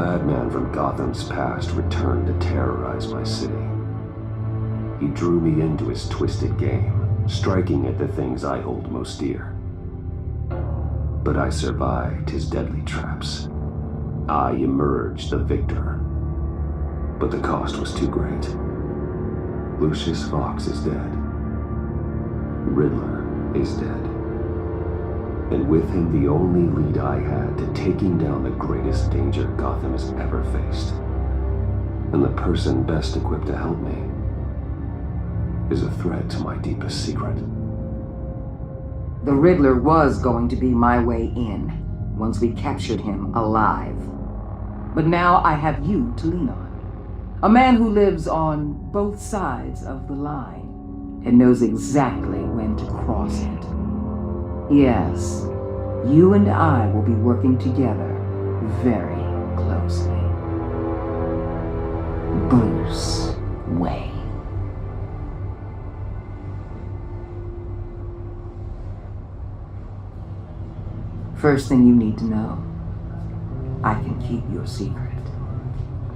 madman from Gotham's past returned to terrorize my city. He drew me into his twisted game, striking at the things I hold most dear. But I survived his deadly traps. I emerged the victor. But the cost was too great. Lucius Fox is dead. Riddler is dead. And with him the only lead I had to taking down the greatest danger Gotham has ever faced. And the person best equipped to help me is a threat to my deepest secret. The Riddler was going to be my way in, once we captured him alive. But now I have you to lean on. A man who lives on both sides of the line and knows exactly when to cross it. Yes, you and I will be working together very closely. Bruce Wayne. First thing you need to know, I can keep your secret.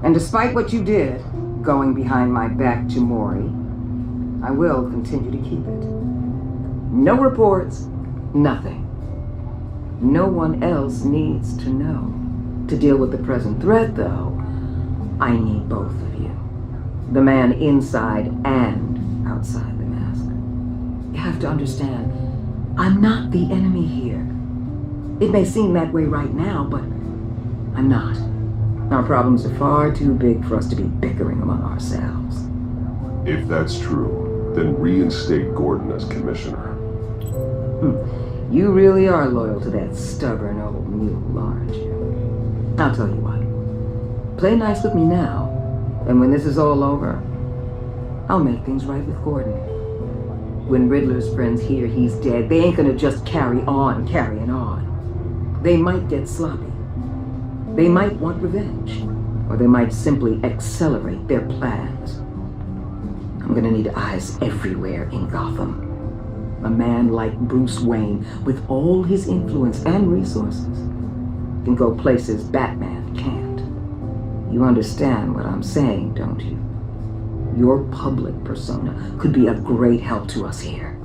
And despite what you did, going behind my back to Maury, I will continue to keep it. No reports, nothing. No one else needs to know. To deal with the present threat, though, I need both of you. The man inside and outside the mask. You have to understand, I'm not the enemy here. It may seem that way right now, but I'm not. Our problems are far too big for us to be bickering among ourselves. If that's true, then reinstate Gordon as commissioner. You really are loyal to that stubborn old mule, aren't you? I'll tell you what. Play nice with me now, and when this is all over, I'll make things right with Gordon. When Riddler's friends hear he's dead, they ain't gonna just carry on carrying on. They might get sloppy. They might want revenge, or they might simply accelerate their plans. I'm gonna need eyes everywhere in Gotham. A man like Bruce Wayne, with all his influence and resources, can go places Batman can't. You understand what I'm saying, don't you? Your public persona could be a great help to us here.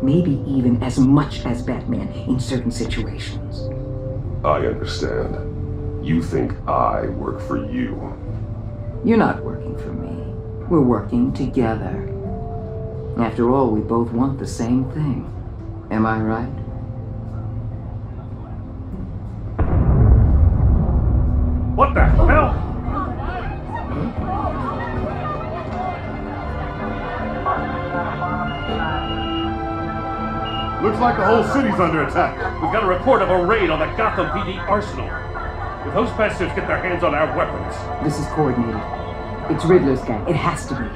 Maybe even as much as Batman in certain situations. I understand. You think I work for you. You're not working for me. We're working together. After all, we both want the same thing. Am I right? What the hell? Looks like the whole city's under attack. We've got a report of a raid on the Gotham PD arsenal. If those bastards get their hands on our weapons... This is coordinated. It's Riddler's gang. It has to be.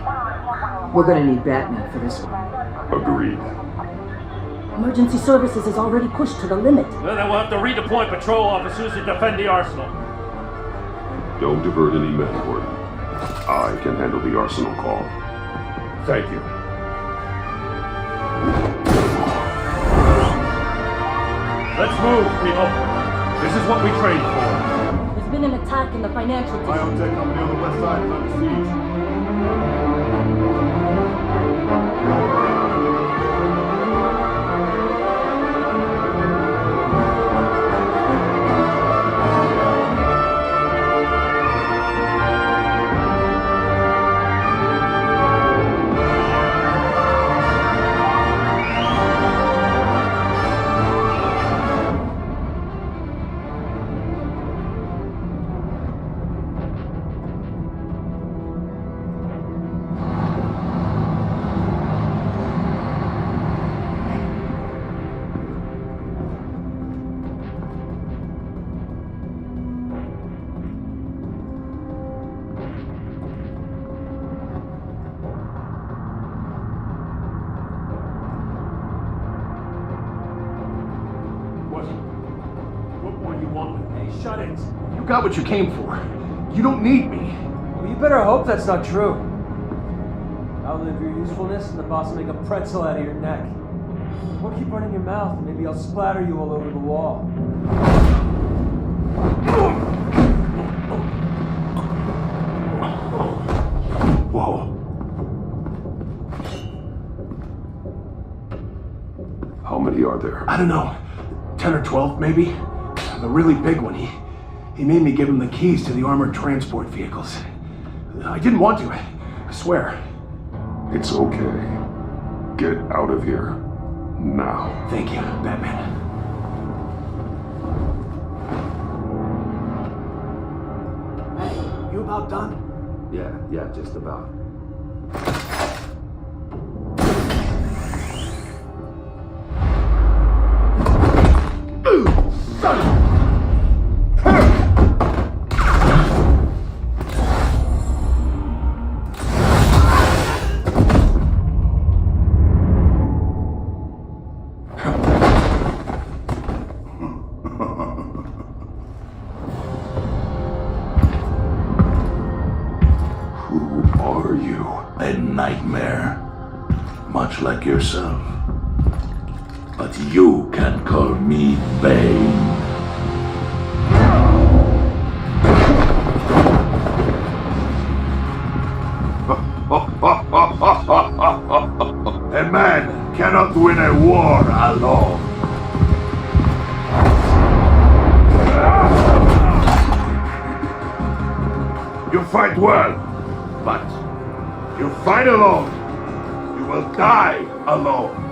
We're gonna need Batman for this one. Agreed. Emergency services is already pushed to the limit. Then we'll have to redeploy patrol officers to defend the arsenal. Don't divert any men, Gordon. I can handle the arsenal call. Thank you. Let's move, people. This is what we trained for. There's been an attack in the financial district. Biotech company on the west side is under siege. Shut it. You got what you came for. You don't need me. Well, you better hope that's not true. Outlive your usefulness and the boss will make a pretzel out of your neck. Or keep running your mouth and maybe I'll splatter you all over the wall. are there? I don't know. 10 or 12, maybe? The really big one, he made me give him the keys to the armored transport vehicles. I didn't want to, I swear. It's okay. Get out of here. Now. Thank you, Batman. Hey, you about done? Yeah, just about. A nightmare, much like yourself. But you can call me Bane. A man cannot win a war alone. You fight well, but you fight alone, you will die alone.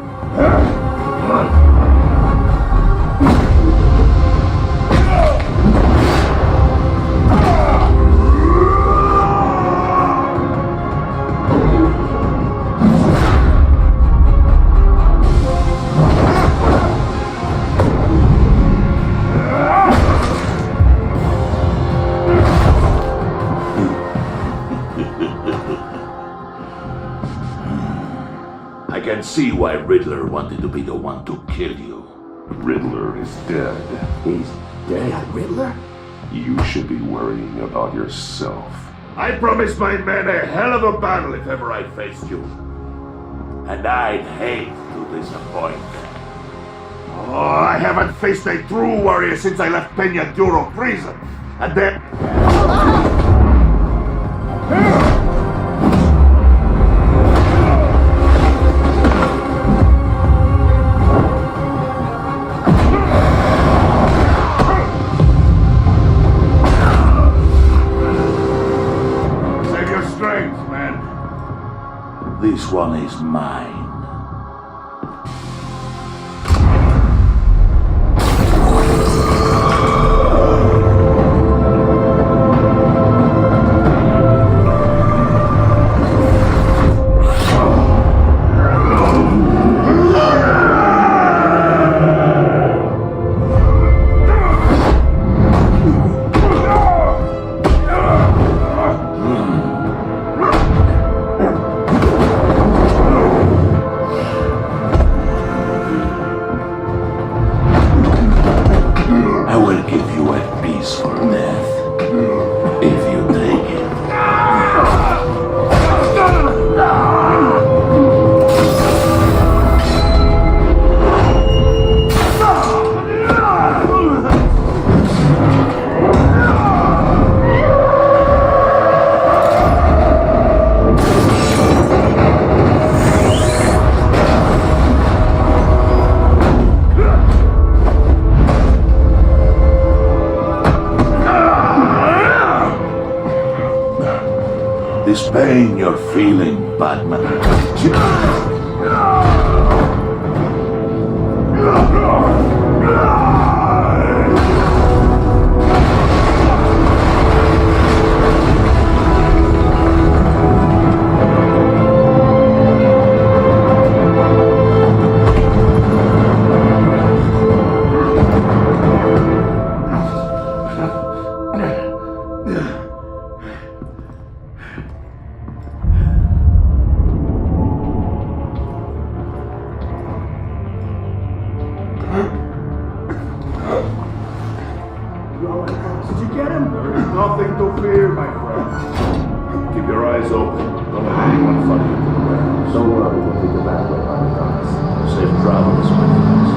I can see why Riddler wanted to be the one to kill you. Riddler is dead. He's dead. Riddler? You should be worrying about yourself. I promised my men a hell of a battle if ever I faced you. And I'd hate to disappoint them. Oh, I haven't faced a true warrior since I left Peña Duro prison. And then... Save your strength, man. This one is mine. I will give you a peaceful death if you take it. This pain you're feeling, Batman. Did you get him? There is nothing to fear, my friend. Keep your eyes open. Don't let anyone follow you to the warehouse. Don't worry, we'll take the back way, I promise. Safe travels, my friends.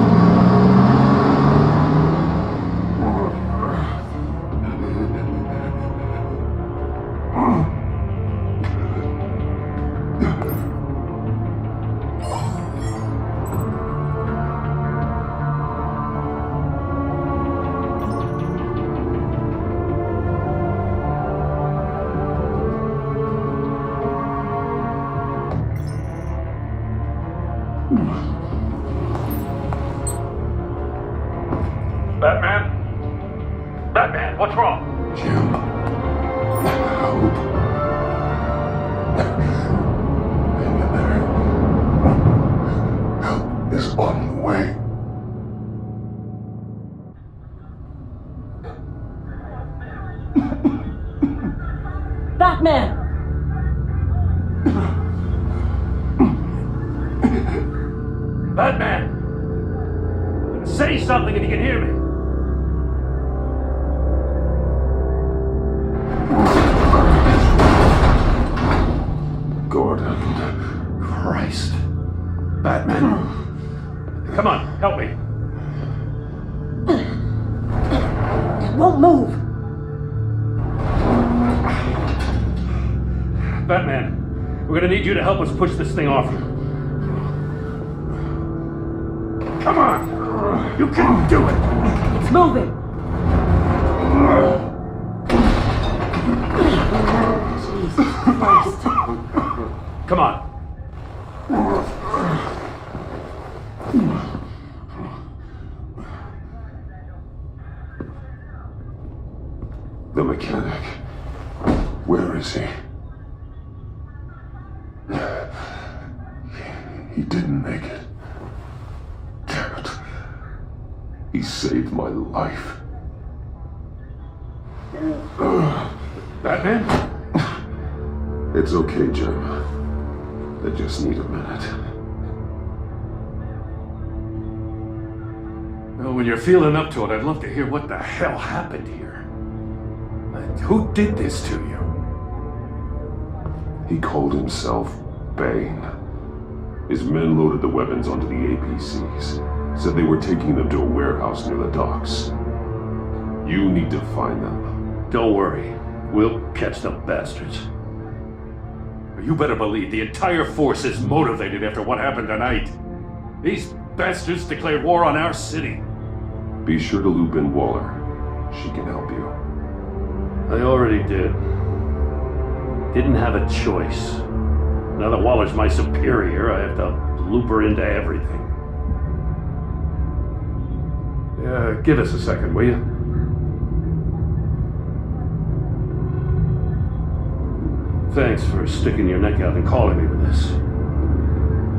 Batman! Batman! Say something if you can hear me! Gordon. Christ. Batman. Come on, help me. It won't move! Batman, we're gonna need you to help us push this thing off you. Come on! You can do it! It's moving! Jesus Christ. Come on. The mechanic. Where is he? He didn't make it. Damn it. He saved my life. Batman? It's okay, Jim. I just need a minute. Well, when you're feeling up to it, I'd love to hear what the hell happened here. Who did this to you? He called himself Bane. His men loaded the weapons onto the APCs. Said they were taking them to a warehouse near the docks. You need to find them. Don't worry. We'll catch the bastards. You better believe the entire force is motivated after what happened tonight. These bastards declared war on our city. Be sure to loop in Waller. She can help you. I already did. Didn't have a choice. Now that Waller's my superior, I have to loop her into everything. Give us a second, will you? Thanks for sticking your neck out and calling me with this.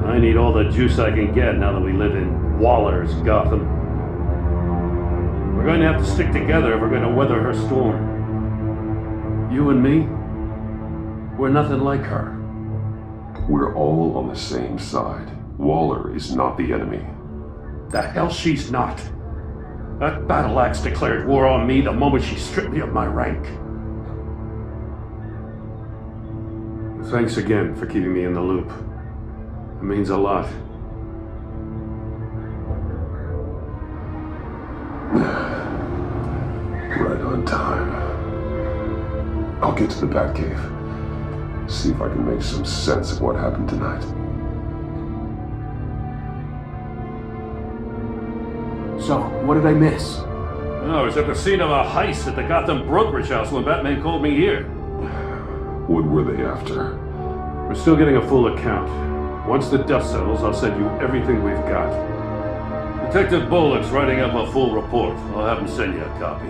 I need all the juice I can get now that we live in Waller's Gotham. We're going to have to stick together if we're going to weather her storm. You and me, we're nothing like her. We're all on the same side. Waller is not the enemy. The hell she's not. That battle axe declared war on me the moment she stripped me of my rank. Thanks again for keeping me in the loop. It means a lot. Right on time. I'll get to the Batcave. See if I can make some sense of what happened tonight. So, what did I miss? I was at the scene of a heist at the Gotham brokerage house when Batman called me here. What were they after? We're still getting a full account. Once the dust settles, I'll send you everything we've got. Detective Bullock's writing up a full report. I'll have him send you a copy.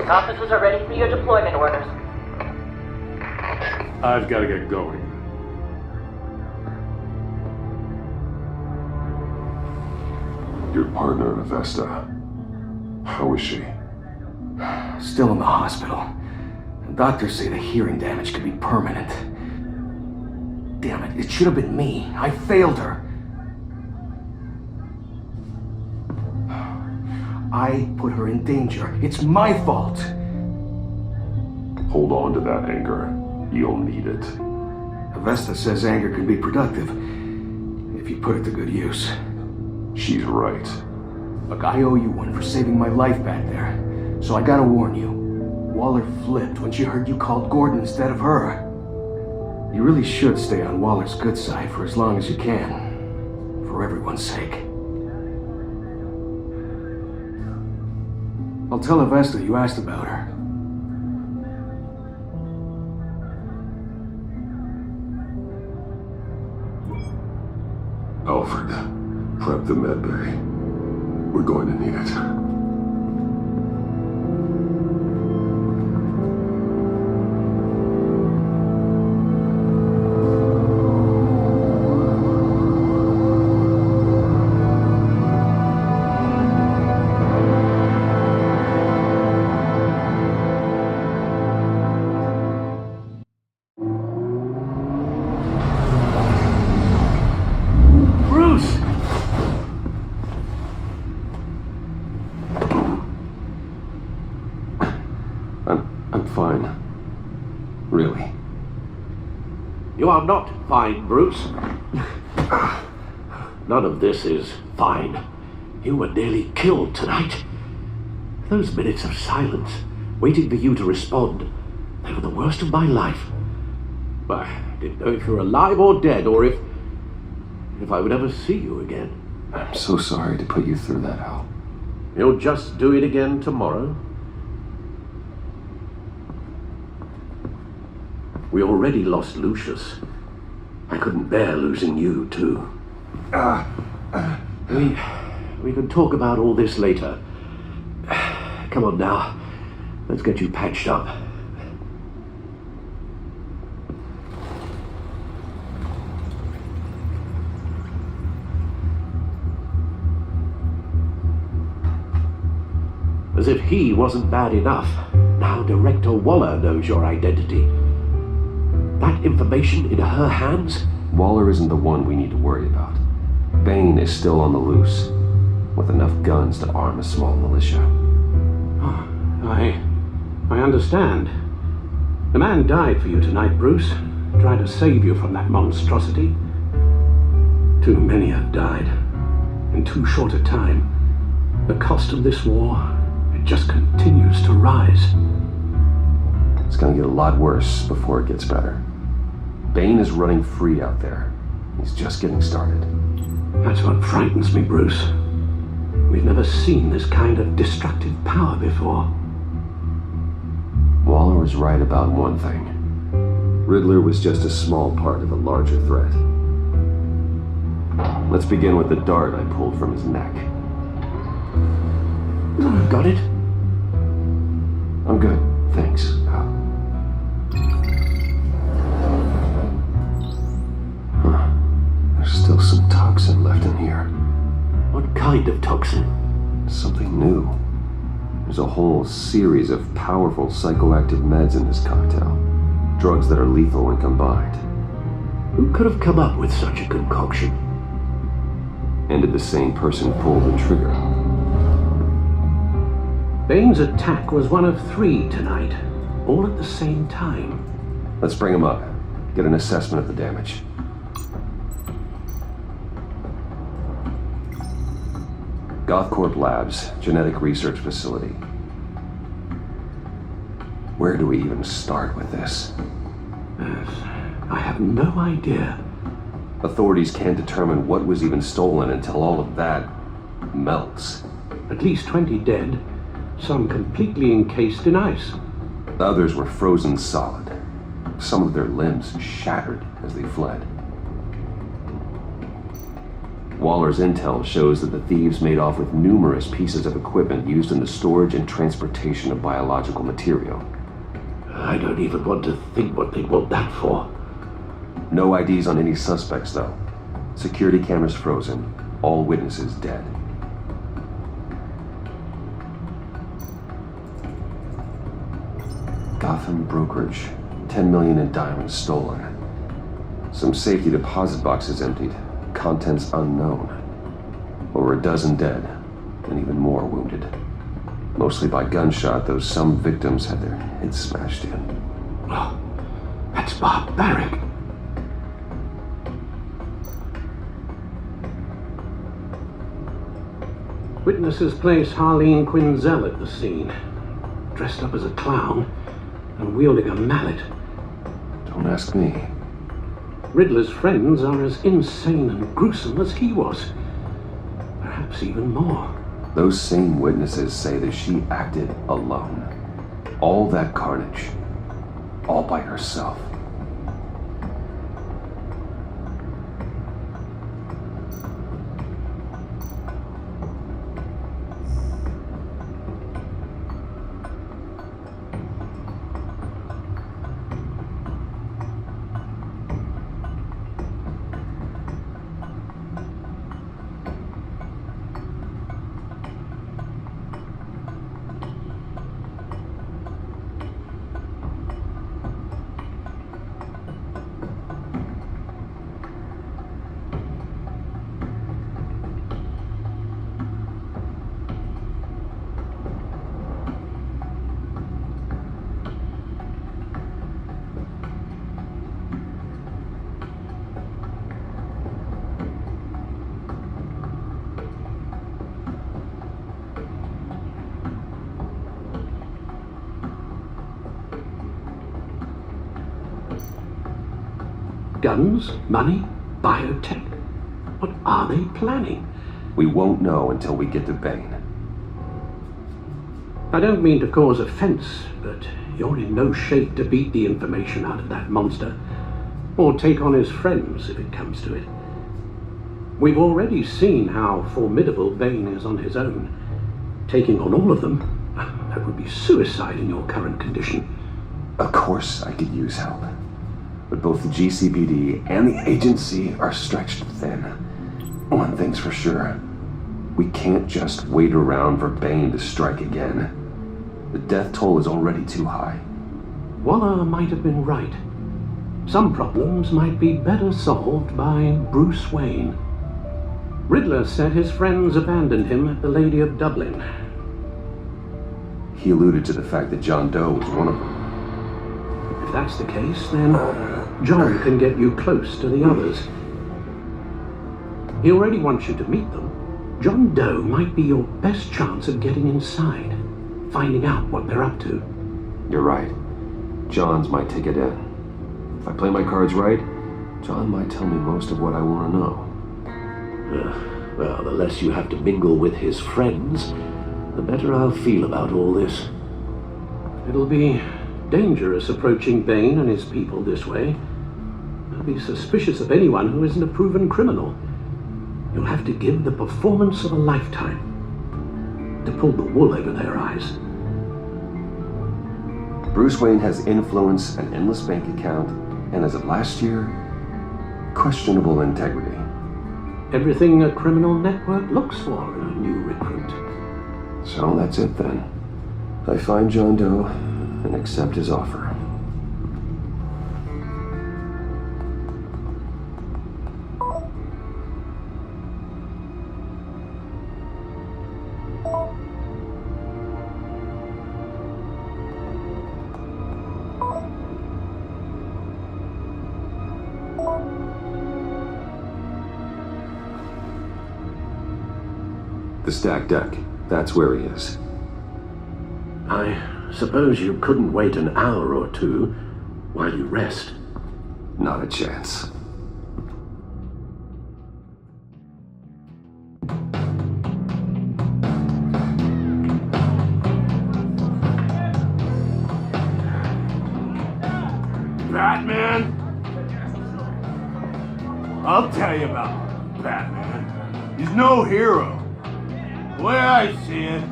Officers are ready for your deployment orders. I've got to get going. Your partner, Avesta. How is she? Still in the hospital. The doctors say the hearing damage could be permanent. Damn it, it should have been me. I failed her. I put her in danger. It's my fault. Hold on to that anger. You'll need it. Avesta says anger can be productive if you put it to good use. She's right. Look, I owe you one for saving my life back there. So I gotta warn you. Waller flipped when she heard you called Gordon instead of her. You really should stay on Waller's good side for as long as you can. For everyone's sake. I'll tell Avesta you asked about her. Alfred, prep the med bay. We're going to need it. I'm fine. Really. You are not fine, Bruce. None of this is fine. You were nearly killed tonight. Those minutes of silence, waiting for you to respond, they were the worst of my life. I didn't know if you were alive or dead, or if I would ever see you again. I'm so sorry to put you through that, Al. You'll just do it again tomorrow? We already lost Lucius. I couldn't bear losing you, too. We can talk about all this later. Come on now. Let's get you patched up. As if he wasn't bad enough, now Director Waller knows your identity. That information in her hands? Waller isn't the one we need to worry about. Bane is still on the loose, with enough guns to arm a small militia. Oh, I understand. The man died for you tonight, Bruce. Tried to save you from that monstrosity. Too many have died. In too short a time. The cost of this war, it just continues to rise. It's gonna get a lot worse before it gets better. Bane is running free out there. He's just getting started. That's what frightens me, Bruce. We've never seen this kind of destructive power before. Waller was right about one thing. Riddler was just a small part of a larger threat. Let's begin with the dart I pulled from his neck. Got it? I'm good, thanks. There's still some toxin left in here. What kind of toxin? Something new. There's a whole series of powerful psychoactive meds in this cocktail. Drugs that are lethal when combined. Who could have come up with such a concoction? And did the same person pull the trigger? Bane's attack was one of 3 tonight, all at the same time. Let's bring him up. Get an assessment of the damage. Gothcorp Labs, Genetic Research Facility. Where do we even start with this? I have no idea. Authorities can't determine what was even stolen until all of that melts. At least 20 dead, some completely encased in ice. Others were frozen solid. Some of their limbs shattered as they fled. Waller's intel shows that the thieves made off with numerous pieces of equipment used in the storage and transportation of biological material. I don't even want to think what they want that for. No IDs on any suspects, though. Security cameras frozen. All witnesses dead. Gotham brokerage. 10 million in diamonds stolen. Some safety deposit boxes emptied. Contents unknown. Over a dozen dead, and even more wounded. Mostly by gunshot, though some victims had their heads smashed in. Oh, that's barbaric. Witnesses place Harleen Quinzel at the scene, dressed up as a clown and wielding a mallet. Don't ask me. Riddler's friends are as insane and gruesome as he was. Perhaps even more. Those same witnesses say that she acted alone. All that carnage. All by herself. Guns, money, biotech. What are they planning? We won't know until we get to Bane. I don't mean to cause offense, but you're in no shape to beat the information out of that monster, or take on his friends if it comes to it. We've already seen how formidable Bane is on his own. Taking on all of them, that would be suicide in your current condition. Of course I could use help. But both the GCPD and the agency are stretched thin. One thing's for sure. We can't just wait around for Bane to strike again. The death toll is already too high. Waller might have been right. Some problems might be better solved by Bruce Wayne. Riddler said his friends abandoned him at the Lady of Dublin. He alluded to the fact that John Doe was one of them. If that's the case, then John can get you close to the others. He already wants you to meet them. John Doe might be your best chance of getting inside, finding out what they're up to. You're right. John's might take it in. If I play my cards right, John might tell me most of what I want to know. Well, the less you have to mingle with his friends, the better I'll feel about all this. It'll be dangerous approaching Bane and his people this way. They'll be suspicious of anyone who isn't a proven criminal. You'll have to give the performance of a lifetime to pull the wool over their eyes. Bruce Wayne has influence, an endless bank account, and as of last year, questionable integrity. Everything a criminal network looks for in a new recruit. So that's it then. I find John Doe and accept his offer. The stacked deck. That's where he is. I suppose you couldn't wait an hour or two while you rest. Not a chance. Batman? I'll tell you about Batman. He's no hero. The way I see it,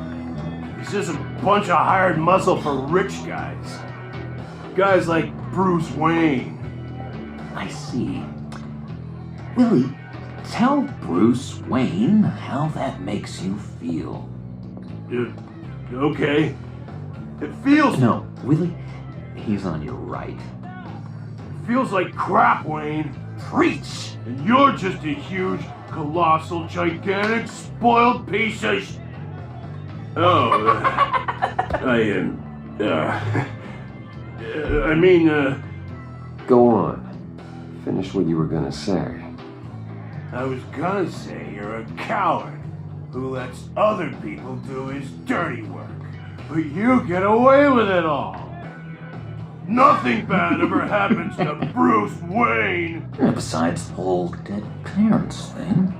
he's just a bunch of hired muscle for rich guys. Guys like Bruce Wayne. I see. Willie, tell Bruce Wayne how that makes you feel. Okay. It feels... No, Willie, he's on your right. It feels like crap, Wayne. Preach! And you're just a huge, colossal, gigantic, spoiled piece of Go on. Finish what you were gonna say. I was gonna say you're a coward who lets other people do his dirty work. But you get away with it all. Nothing bad ever happens to Bruce Wayne. Besides the whole dead parents thing.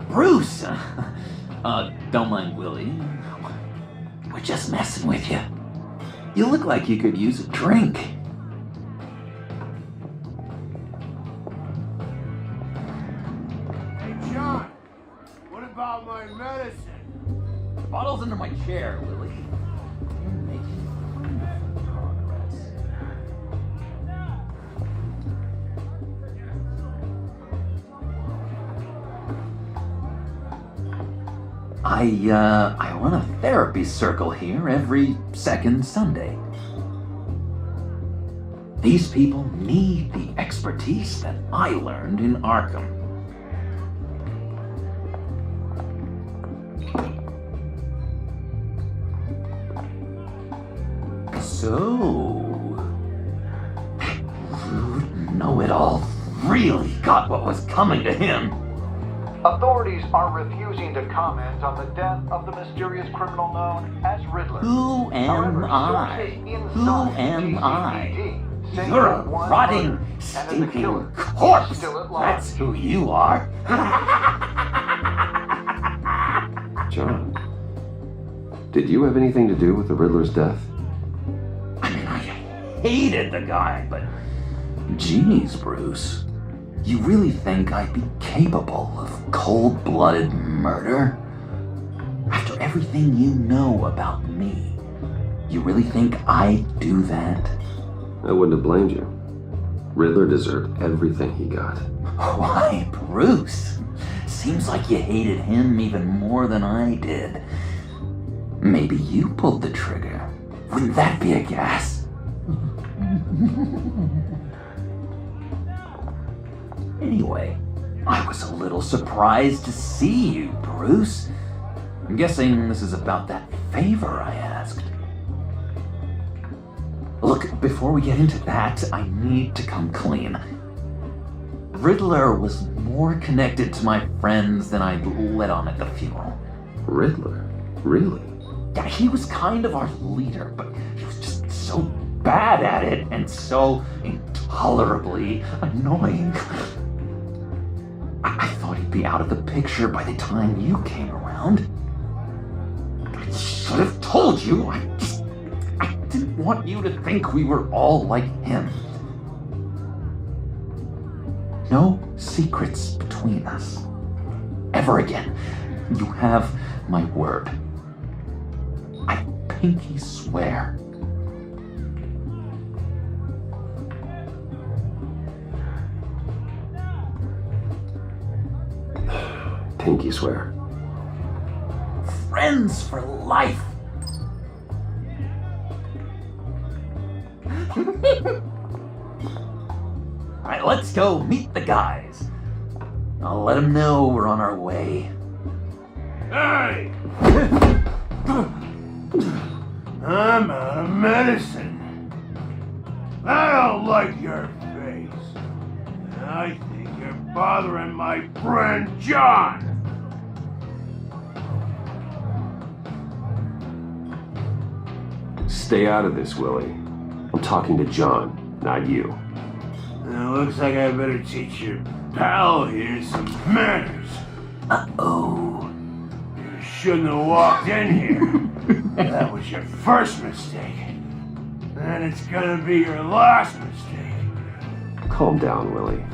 Bruce! Don't mind Willie. We're just messing with you. You look like you could use a drink. Hey, John, what about my medicine? The bottle's under my chair, Willie. You're making progress. I run a therapy circle here every second Sunday. These people need the expertise that I learned in Arkham. So, Rude Know-It-All really got what was coming to him. Authorities are refusing to comment on the death of the mysterious criminal known as Riddler. Who am However, I? sources Who inside am the I? GCPD You're a one rotting, murder, and as a stinking killer, corpse. he's still at large. That's who you are. John, did you have anything to do with the Riddler's death? I mean, I hated the guy, but geez, Bruce, you really think I'd be capable of cold-blooded murder? After everything you know about me, you really think I'd do that? I wouldn't have blamed you. Riddler deserved everything he got. Why, Bruce? Seems like you hated him even more than I did. Maybe you pulled the trigger. Wouldn't that be a gas? Anyway, I was a little surprised to see you, Bruce. I'm guessing this is about that favor I asked. Look, before we get into that, I need to come clean. Riddler was more connected to my friends than I'd let on at the funeral. Riddler? Really? Yeah, he was kind of our leader, but he was just so bad at it and so intolerably annoying. I thought he'd be out of the picture by the time you came around. I should have told you. I didn't want you to think we were all like him. No secrets between us. Ever again. You have my word. I pinky swear. Pinky swear. Friends for life. Alright, let's go meet the guys. I'll let them know we're on our way. Hey! I'm out of medicine. I don't like your face. And I think you're bothering my friend John. Stay out of this, Willie. I'm talking to John, not you. It looks like I better teach your pal here some manners. Uh-oh. You shouldn't have walked in here. That was your first mistake. And it's gonna be your last mistake. Calm down, Willie.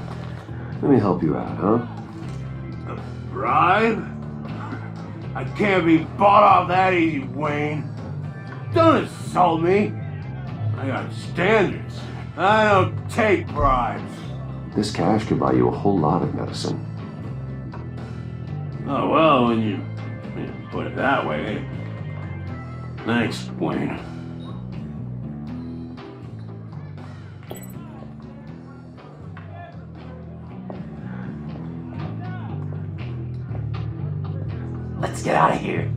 Let me help you out, huh? A bribe? I can't be bought off that easy, Wayne. Don't insult me. I got standards. I don't take bribes. This cash could buy you a whole lot of medicine. Oh, well, when you put it that way. Thanks, Wayne. Let's get out of here.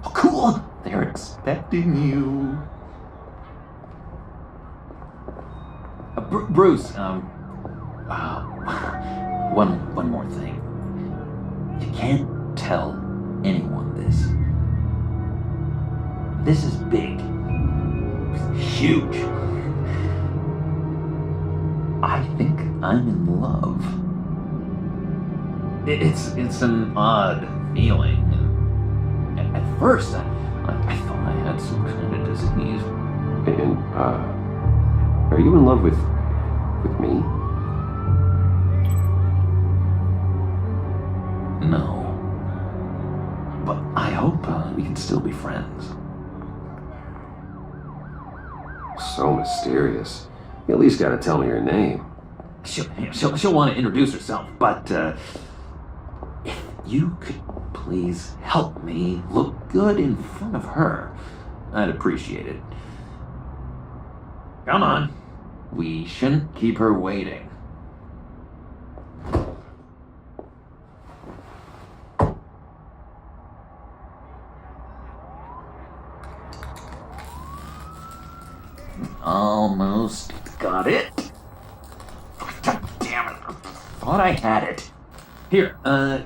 Oh, cool. They're expecting you. Bruce, one more thing. You can't tell anyone this. This is big. Huge. I think I'm in love. It's an odd feeling. At first, I thought I had some kind of disease. And, are you in love with me? No. But I hope we can still be friends. So mysterious. You at least gotta tell me your name. She'll want to introduce herself, but if you could please help me look good in front of her, I'd appreciate it. Come on. We shouldn't keep her waiting. Almost got it. God damn it. I thought I had it. Here,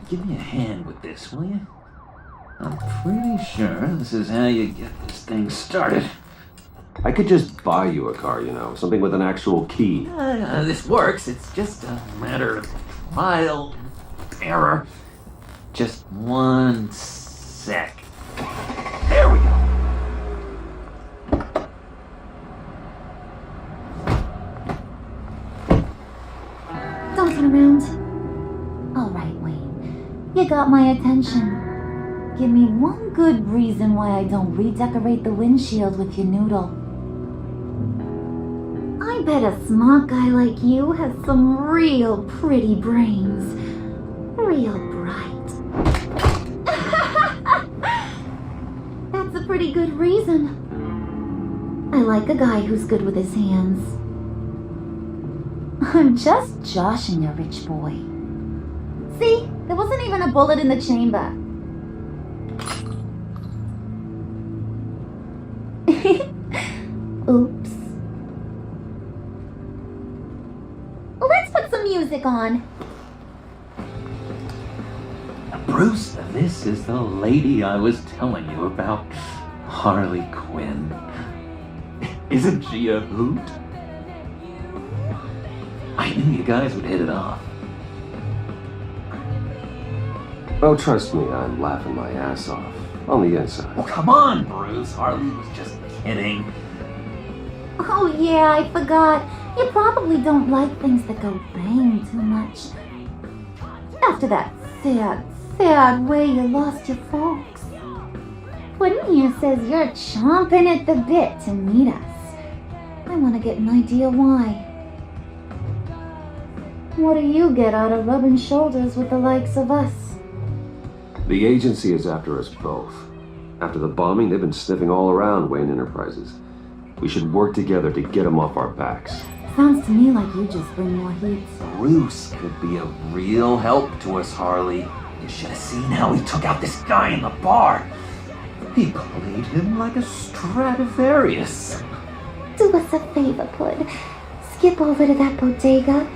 give me a hand with this, will you? I'm pretty sure this is how you get this thing started. I could just buy you a car, something with an actual key. This works. It's just a matter of trial and error. Just 1 sec. There we go. Don't turn around. All right, Wayne. You got my attention. Give me one good reason why I don't redecorate the windshield with your noodle. I bet a smart guy like you has some real pretty brains. Real bright. That's a pretty good reason. I like a guy who's good with his hands. I'm just joshing you, rich boy. See, there wasn't even a bullet in the chamber. Oops. Let's put some music on. Bruce, this is the lady I was telling you about. Harley Quinn. Isn't she a hoot? I knew you guys would hit it off. Oh, trust me, I'm laughing my ass off. On the inside. Oh, come on, Bruce. Harley was just kidding. Oh yeah, I forgot. You probably don't like things that go bang too much. After that sad way you lost your folks. Puddin' here says you're chomping at the bit to meet us. I want to get an idea why. What do you get out of rubbing shoulders with the likes of us? The agency is after us both. After the bombing, they've been sniffing all around Wayne Enterprises. We should work together to get them off our backs. Sounds to me like you just bring more heat. Bruce could be a real help to us, Harley. You should have seen how he took out this guy in the bar. He played him like a Stradivarius. Do us a favor, Pud. Skip over to that bodega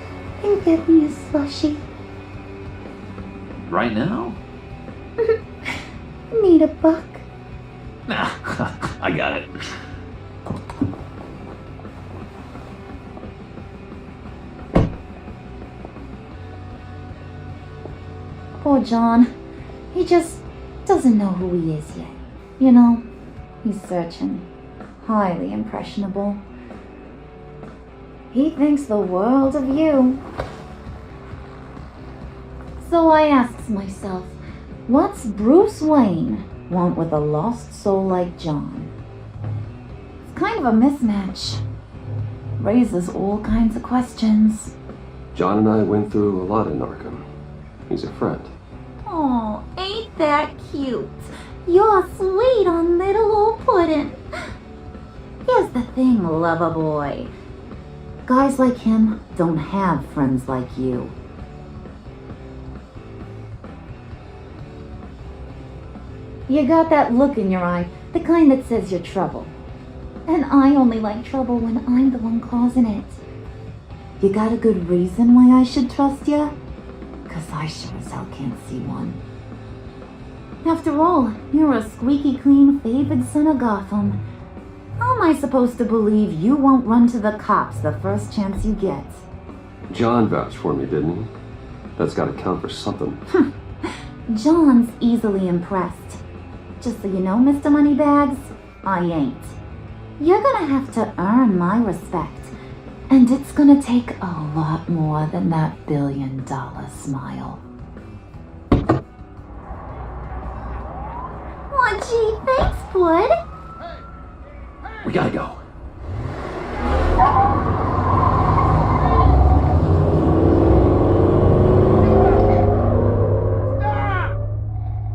and get me a slushie. Right now? Need a buck? Nah, I got it. Poor John. He just doesn't know who he is yet. You know, he's searching. Highly impressionable. He thinks the world of you. So I asks myself, what's Bruce Wayne want with a lost soul like John? It's kind of a mismatch. Raises all kinds of questions. John and I went through a lot in Arkham. He's a friend. Oh, ain't that cute? You're sweet on little old Puddin'. Here's the thing, lover boy. Guys like him don't have friends like you. You got that look in your eye, the kind that says you're trouble. And I only like trouble when I'm the one causing it. You got a good reason why I should trust you? 'Cause I sure as hell can't see one. After all, you're a squeaky clean favored son of Gotham. How am I supposed to believe you won't run to the cops the first chance you get? John vouched for me, didn't he? That's gotta count for something. John's easily impressed. Just so you know, Mr. Moneybags, I ain't. You're gonna have to earn my respect. And it's gonna take a lot more than that $1 billion smile. Oh, gee, thanks, Bud. We gotta go.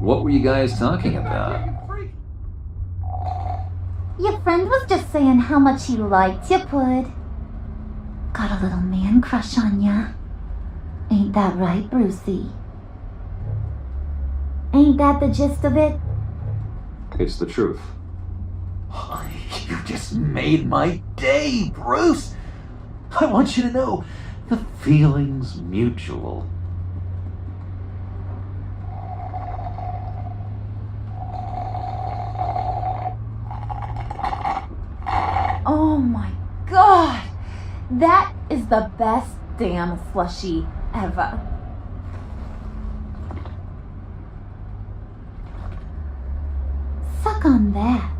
What were you guys talking about? Your friend was just saying how much he liked you, Bud. Got a little man crush on ya. Ain't that right, Brucey? Ain't that the gist of it? It's the truth. You just made my day, Bruce. I want you to know the feeling's mutual. Oh my god! That is the best damn slushie ever. Suck on that.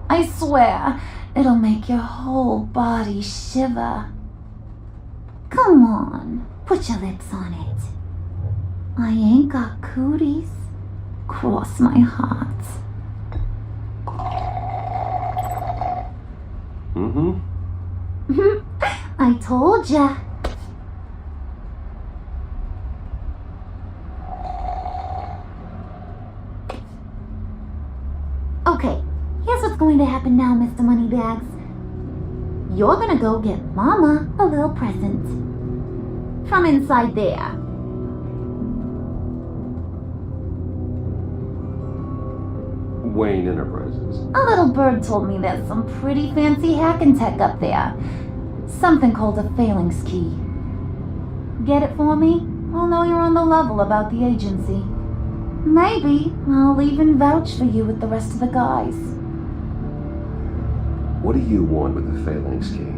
I swear, it'll make your whole body shiver. Come on, put your lips on it. I ain't got cooties. Cross my heart. I told ya. Okay, here's what's going to happen now, Mr. Moneybags. You're gonna go get Mama a little present. From inside there. Wayne Enterprises. A little bird told me there's some pretty fancy hacking tech up there. Something called a phalanx key. Get it for me? I'll know you're on the level about the agency. Maybe I'll even vouch for you with the rest of the guys. What do you want with the phalanx key?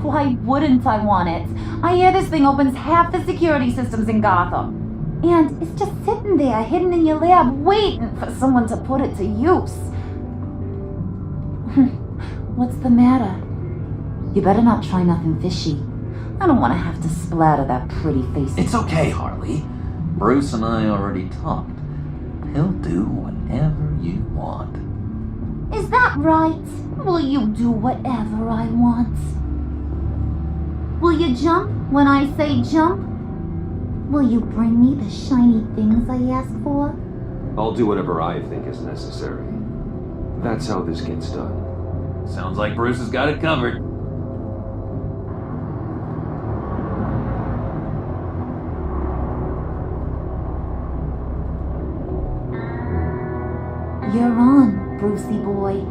Why wouldn't I want it? I hear this thing opens half the security systems in Gotham. And it's just sitting there, hidden in your lab, waiting for someone to put it to use. What's the matter? You better not try nothing fishy. I don't want to have to splatter that pretty face. It's okay, Harley. Bruce and I already talked. He'll do whatever you want. Is that right? Will you do whatever I want? Will you jump when I say jump? Will you bring me the shiny things I ask for? I'll do whatever I think is necessary. That's how this gets done. Sounds like Bruce has got it covered. You're on, Brucey boy.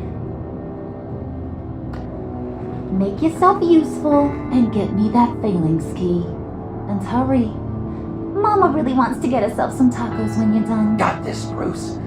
Make yourself useful and get me that phalanx key. And hurry. Mama really wants to get herself some tacos when you're done. Got this, Bruce.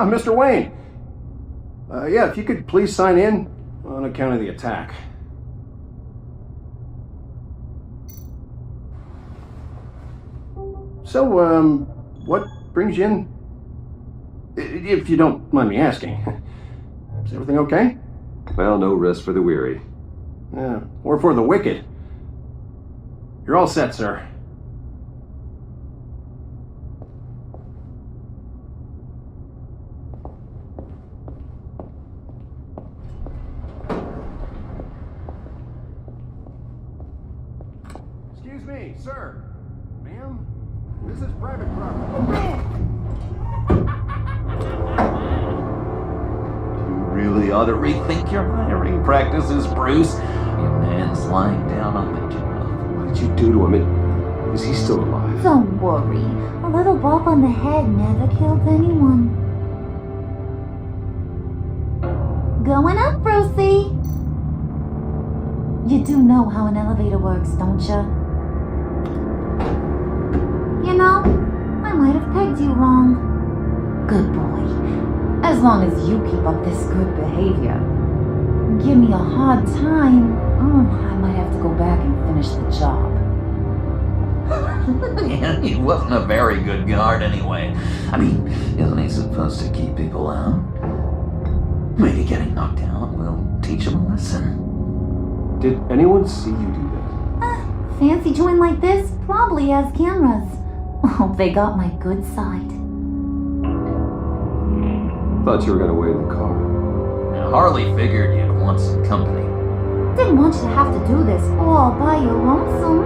Mr. Wayne. Yeah, if you could please sign in on account of the attack. So, what brings you in? If you don't mind me asking. Is everything okay? Well, no rest for the weary. Yeah, or for the wicked. You're all set, sir. Excuse me, sir. Ma'am, this is private property. You really ought to rethink your hiring practices, Bruce. Your man's lying down on the job. What did you do to him? Is he still alive? Don't worry. A little bump on the head never killed anyone. Going up, Brucey. You do know how an elevator works, don't you? You know, I might have pegged you wrong. Good boy. As long as you keep up this good behavior. Give me a hard time, I might have to go back and finish the job. Yeah, he wasn't a very good guard anyway. I mean, isn't he supposed to keep people out? Maybe getting knocked out will teach him a lesson. Did anyone see you do that? Fancy joint like this probably has cameras. Hope they got my good side. Thought you were gonna wait in the car. Now, Harley figured you'd want some company. Didn't want you to have to do this all by your lonesome.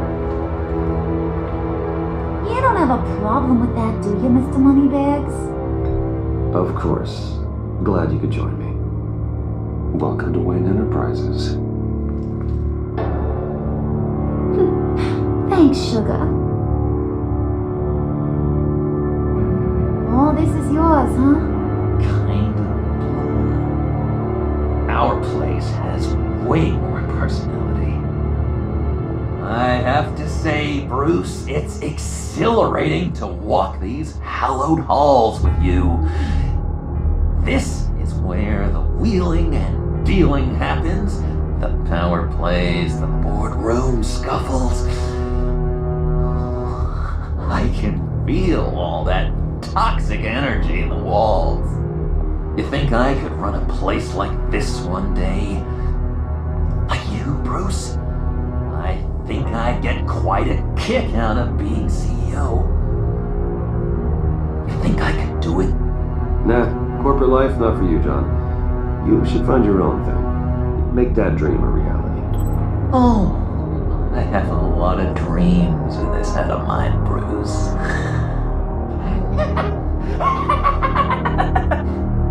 You don't have a problem with that, do you, Mr. Moneybags? Of course. Glad you could join me. Welcome to Wayne Enterprises. Thanks, sugar. All this is yours, huh? Kind of. Our place has way more personality. I have to say, Bruce, it's exhilarating to walk these hallowed halls with you. This is where the wheeling and dealing happens, the power plays, the boardroom scuffles. I can feel all that toxic energy in the walls. You think I could run a place like this one day? Like you, Bruce? I think I'd get quite a kick out of being CEO. You think I could do it? Nah, corporate life, not for you, John. You should find your own thing. Make that dream a reality. Oh, I have a lot of dreams in this head of mine, Bruce.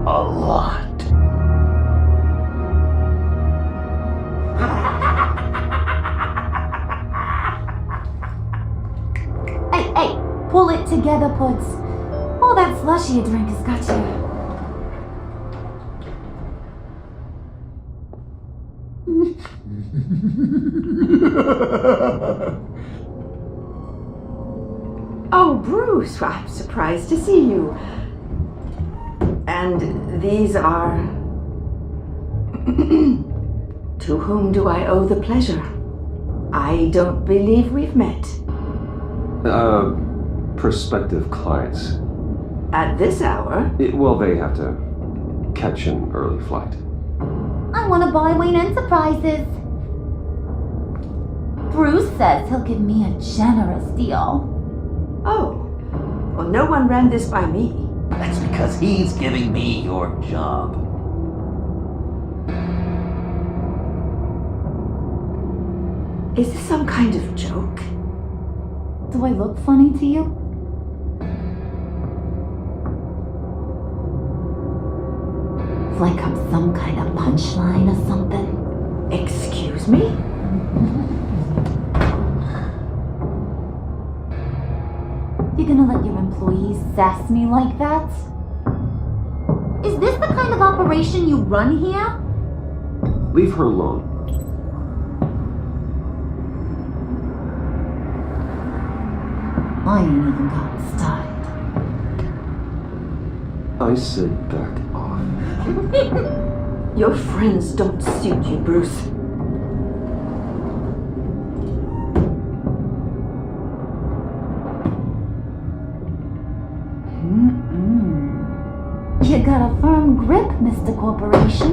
A lot. Hey, pull it together, Puds. All that slushy you drink has got you. Oh, Bruce, I'm surprised to see you. And these are... To whom do I owe the pleasure? I don't believe we've met. Prospective clients. At this hour? Well, they have to catch an early flight. I want to buy Wayne Enterprises. Bruce says he'll give me a generous deal. Oh, well, no one ran this by me. That's because he's giving me your job. Is this some kind of joke? Do I look funny to you? Like I'm some kind of punchline or something? Excuse me? You're gonna let your employees sass me like that? Is this the kind of operation you run here? Leave her alone. I ain't even gotten started. I said back off. Your friends don't suit you, Bruce. You got a firm grip, Mr. Corporation.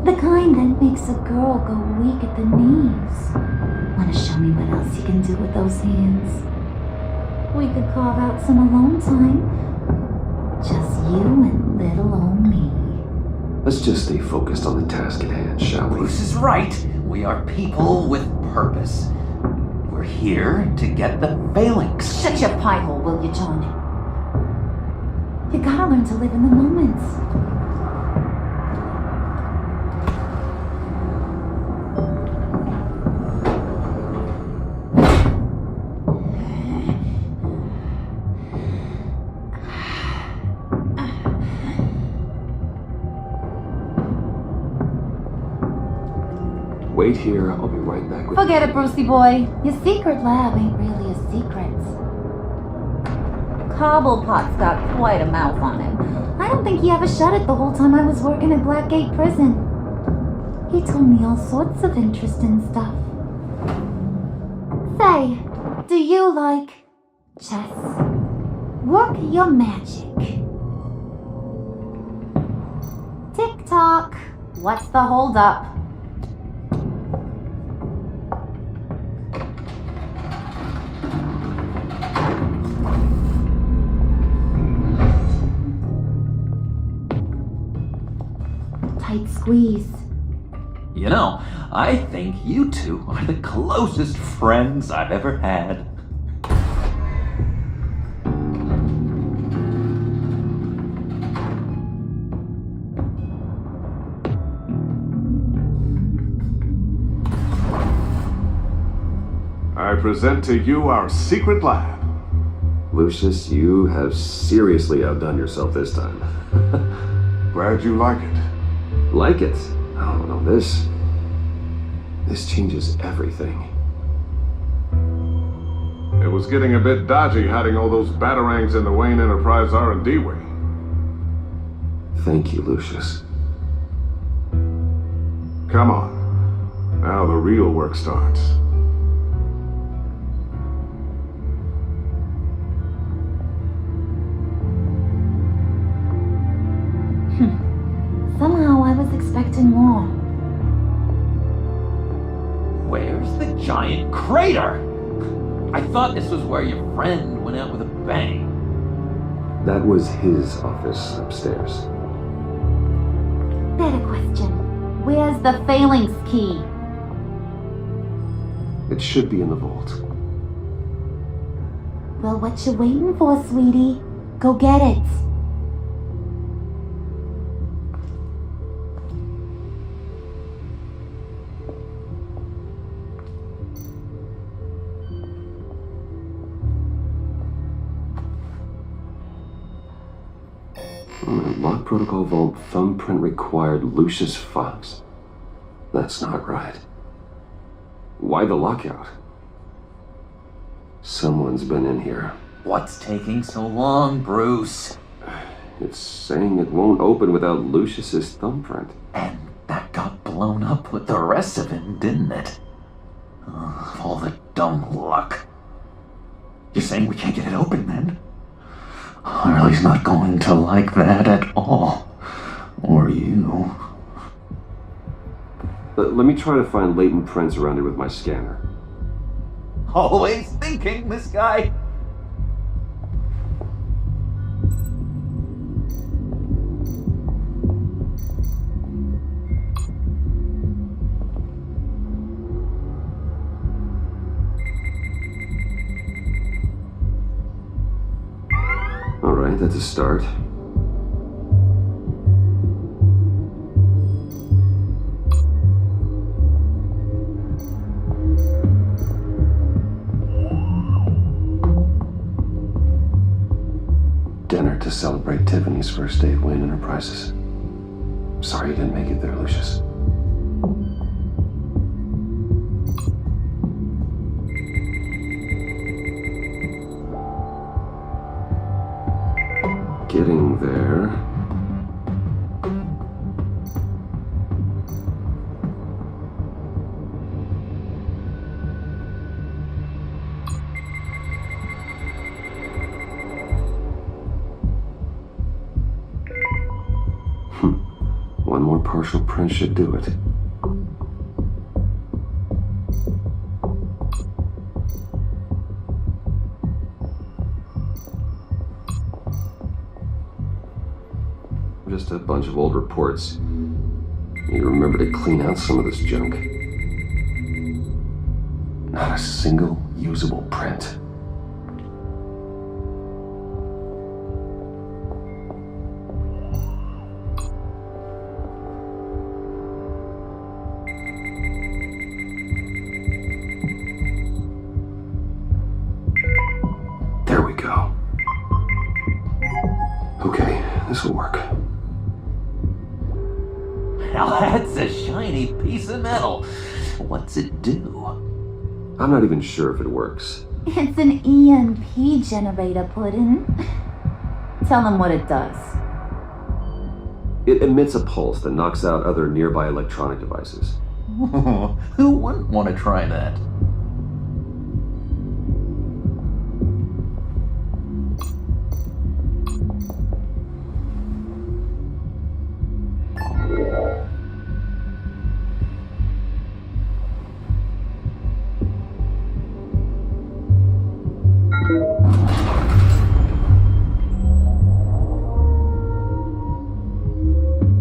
The kind that makes a girl go weak at the knees. Wanna show me what else you can do with those hands? We could carve out some alone time. Just you and little old me. Let's just stay focused on the task at hand, shall we? Bruce is right. We are people with purpose. We're here to get the phalanx. Shut your pie hole, will you, John? You gotta learn to live in the moment. Wait here, I'll be right back with Forget it, Brucey boy. Your secret lab ain't really a secret. Cobblepot's got quite a mouth on him. I don't think he ever shut it the whole time I was working at Blackgate Prison. He told me all sorts of interesting stuff. Say, do you like chess? Work your magic. Tick-tock. What's the holdup? tight squeeze. You know, I think you two are the closest friends I've ever had. I present to you our secret lab. Lucius, you have seriously outdone yourself this time. Glad you like it. Like it? Oh no, this changes everything. It was getting a bit dodgy hiding all those batarangs in the Wayne Enterprise R&D wing. Thank you, Lucius. Come on. Now the real work starts. Somehow I was expecting more. Where's the giant crater? I thought this was where your friend went out with a bang. That was his office upstairs. Better question. Where's the phalanx key? It should be in the vault. Well, what you waiting for, sweetie? Go get it. Lock protocol vault thumbprint required Lucius Fox. That's not right. Why the lockout? Someone's been in here. What's taking so long, Bruce? It's saying it won't open without Lucius's thumbprint. And that got blown up with the rest of him, didn't it? All the dumb luck. You're saying we can't get it open, then? Harley's not going to like that at all. Or you. Let me try to find latent prints around here with my scanner. Always thinking, this guy. All right, that's a start. Dinner to celebrate Tiffany's first day at Wayne Enterprises. Sorry you didn't make it there, Lucius. Getting there. One more partial print should do it. Just a bunch of old reports. You remember to clean out some of this junk. Not a single usable print. There we go. Okay, this will work. Now that's a shiny piece of metal. What's it do? I'm not even sure if it works. It's an EMP generator, Puddin'. Tell them what it does. It emits a pulse that knocks out other nearby electronic devices. Who wouldn't want to try that?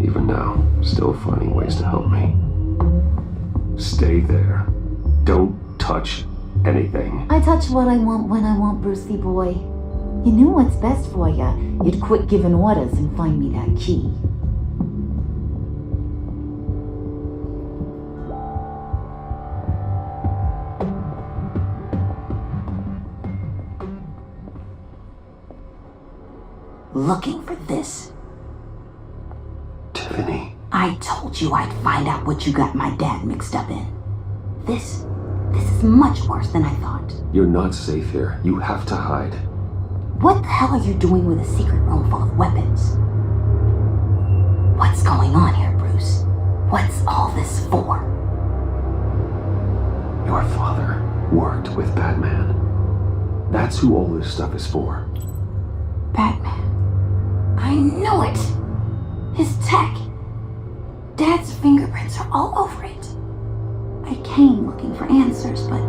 Even now, still tries to help me. Stay there. Don't touch anything. I touch what I want when I want, Brucey boy. You knew what's best for ya. You'd quit giving orders and find me that key. Looking for this? Tiffany. I told you I'd find out what you got my dad mixed up in. This is much worse than I thought. You're not safe here. You have to hide. What the hell are you doing with a secret room full of weapons? What's going on here, Bruce? What's all this for? Your father worked with Batman. That's who all this stuff is for. Batman. I knew it! His tech. Dad's fingerprints are all over it. I came looking for answers, but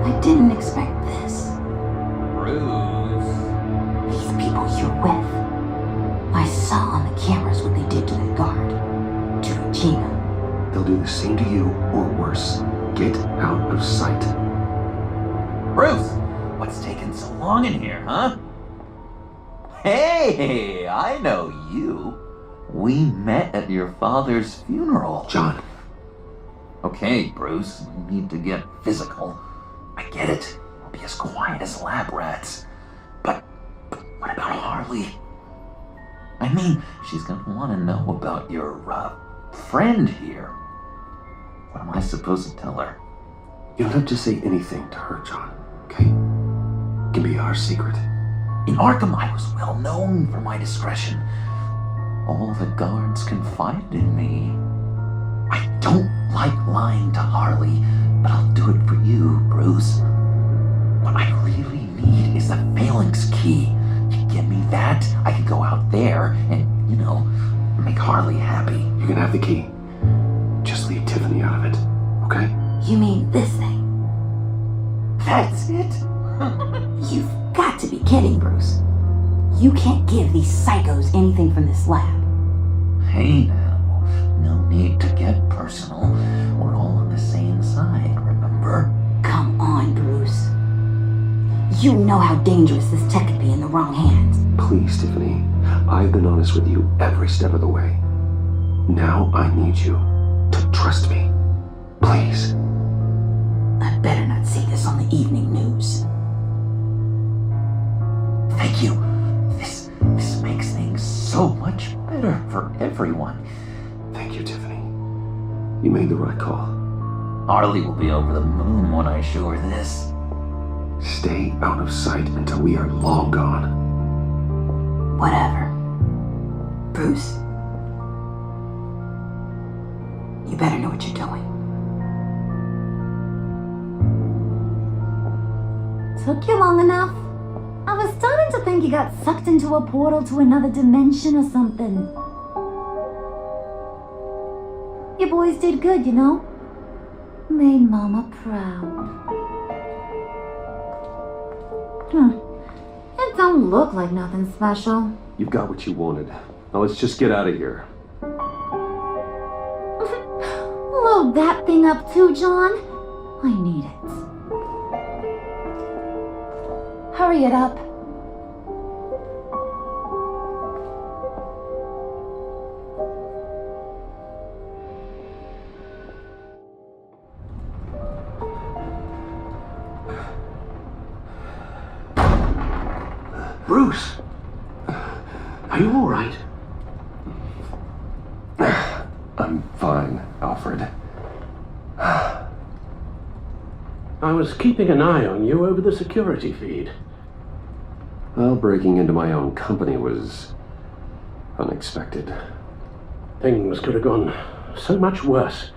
I didn't expect this. Bruce. These people you're with. I saw on the cameras what they did to that guard. To Regina. They'll do the same to you, or worse. Get out of sight. Bruce! What's taking so long in here, huh? Hey, I know you. We met at your father's funeral. John. Okay, Bruce, we need to get physical. I get it. We'll be as quiet as lab rats. But what about Harley? I mean, she's gonna want to know about your, friend here. What am I supposed to tell her? You don't have to say anything to her, John, okay? It can be our secret. In Arkham, I was well known for my discretion. All the guards confided in me. I don't like lying to Harley, but I'll do it for you, Bruce. What I really need is the phalanx key. You give me that, I can go out there and, make Harley happy. You can have the key. Just leave Tiffany out of it, okay? You mean this thing? That's it? You've got to be kidding, Bruce. You can't give these psychos anything from this lab. Hey now, no need to get personal. We're all on the same side, remember? Come on, Bruce. You know how dangerous this tech could be in the wrong hands. Please, Tiffany. I've been honest with you every step of the way. Now I need you to trust me. Please. I better not see this on the evening news. Thank you. This makes things so much better for everyone. Thank you, Tiffany. You made the right call. Harley will be over the moon when I show her this. Stay out of sight until we are long gone. Whatever. Bruce, you better know what you're doing. Took you long enough? I was starting to think you got sucked into a portal to another dimension or something. You boys did good, Made Mama proud. It don't look like nothing special. You've got what you wanted. Now let's just get out of here. Load that thing up too, John. I need it. Hurry it up. Bruce! Are you all right? I'm fine, Alfred. I was keeping an eye on you over the security feed. Well, breaking into my own company was unexpected. Things could have gone so much worse.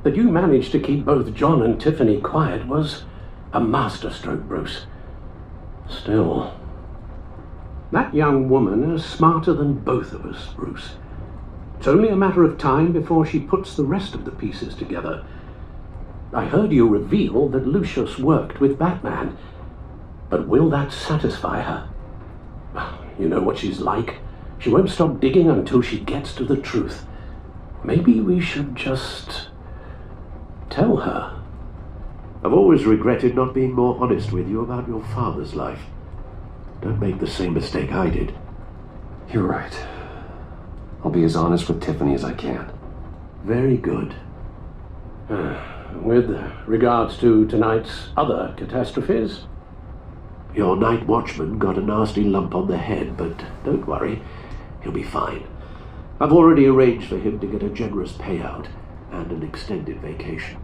That you managed to keep both John and Tiffany quiet was a masterstroke, Bruce. Still, that young woman is smarter than both of us, Bruce. It's only a matter of time before she puts the rest of the pieces together. I heard you reveal that Lucius worked with Batman. But will that satisfy her? You know what she's like. She won't stop digging until she gets to the truth. Maybe we should just tell her. I've always regretted not being more honest with you about your father's life. Don't make the same mistake I did. You're right. I'll be as honest with Tiffany as I can. Very good. With regards to tonight's other catastrophes? Your night watchman got a nasty lump on the head, but don't worry, he'll be fine. I've already arranged for him to get a generous payout and an extended vacation.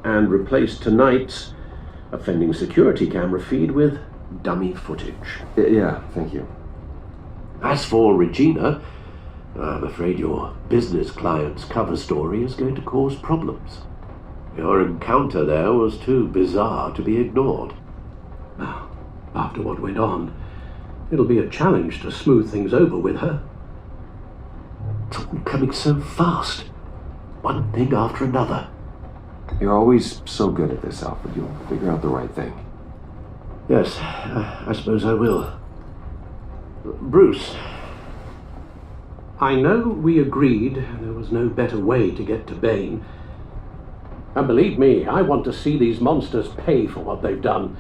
And replace tonight's offending security camera feed with dummy footage. Yeah, thank you. As for Regina, I'm afraid your business client's cover story is going to cause problems. Your encounter there was too bizarre to be ignored. Now, after what went on, it'll be a challenge to smooth things over with her. It's all coming so fast. One thing after another. You're always so good at this, Alfred. You'll figure out the right thing. Yes, I suppose I will. Bruce. I know we agreed there was no better way to get to Bane. And believe me, I want to see these monsters pay for what they've done.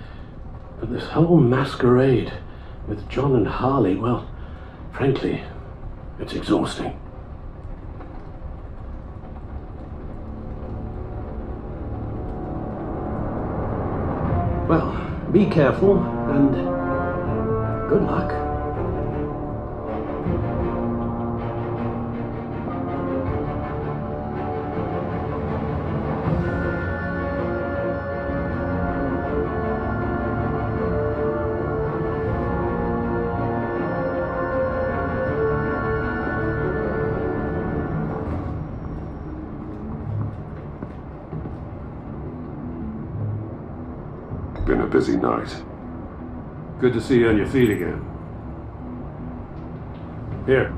But this whole masquerade with John and Harley, well, frankly, it's exhausting. Well, be careful and good luck. Been a busy night. Good to see you on your feet again. Here,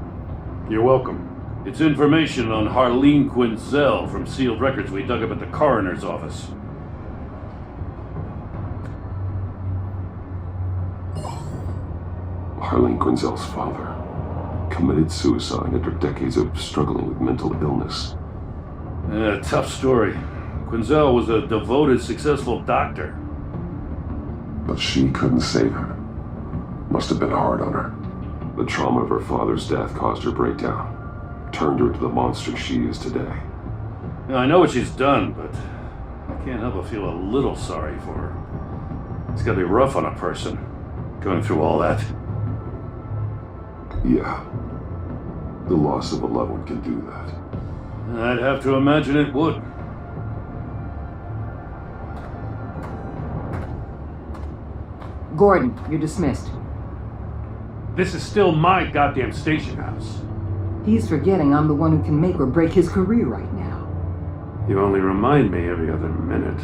you're welcome. It's information on Harleen Quinzel from sealed records we dug up at the coroner's office. Harleen Quinzel's father committed suicide after decades of struggling with mental illness. Tough story. Quinzel was a devoted, successful doctor. But she couldn't save her. Must have been hard on her. The trauma of her father's death caused her breakdown. Turned her into the monster she is today. Now, I know what she's done, but I can't help but feel a little sorry for her. It's gotta be rough on a person, going through all that. Yeah. The loss of a loved one can do that. I'd have to imagine it would. Gordon, you're dismissed. This is still my goddamn station house. He's forgetting I'm the one who can make or break his career right now. You only remind me every other minute.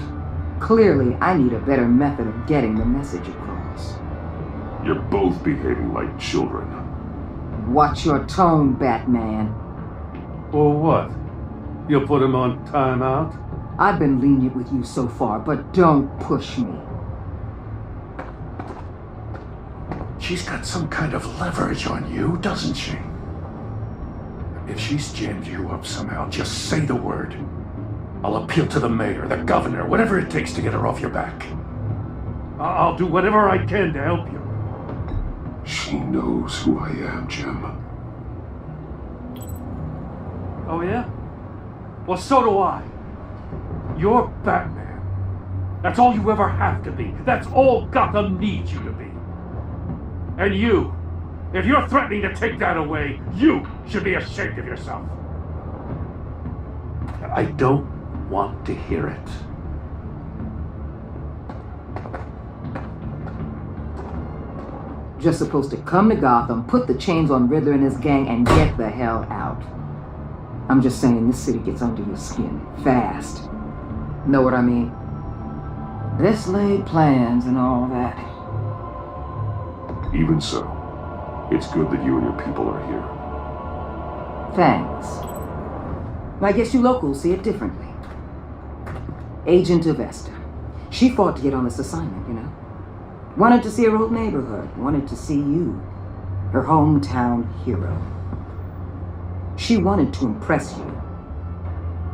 Clearly, I need a better method of getting the message across. You're both behaving like children. Watch your tone, Batman. Or what? You'll put him on timeout? I've been lenient with you so far, but don't push me. She's got some kind of leverage on you, doesn't she? If she's jammed you up somehow, just say the word. I'll appeal to the mayor, the governor, whatever it takes to get her off your back. I'll do whatever I can to help you. She knows who I am, Jim. Oh yeah? Well, so do I. You're Batman. That's all you ever have to be. That's all Gotham needs you to be. And you, if you're threatening to take that away, you should be ashamed of yourself. I don't want to hear it. Just supposed to come to Gotham, put the chains on Riddler and his gang, and get the hell out. I'm just saying, this city gets under your skin fast. Know what I mean? This laid plans and all that. Even so, it's good that you and your people are here. Thanks. I guess you locals see it differently. Agent Avesta. She fought to get on this assignment, you know. Wanted to see her old neighborhood. Wanted to see you. Her hometown hero. She wanted to impress you.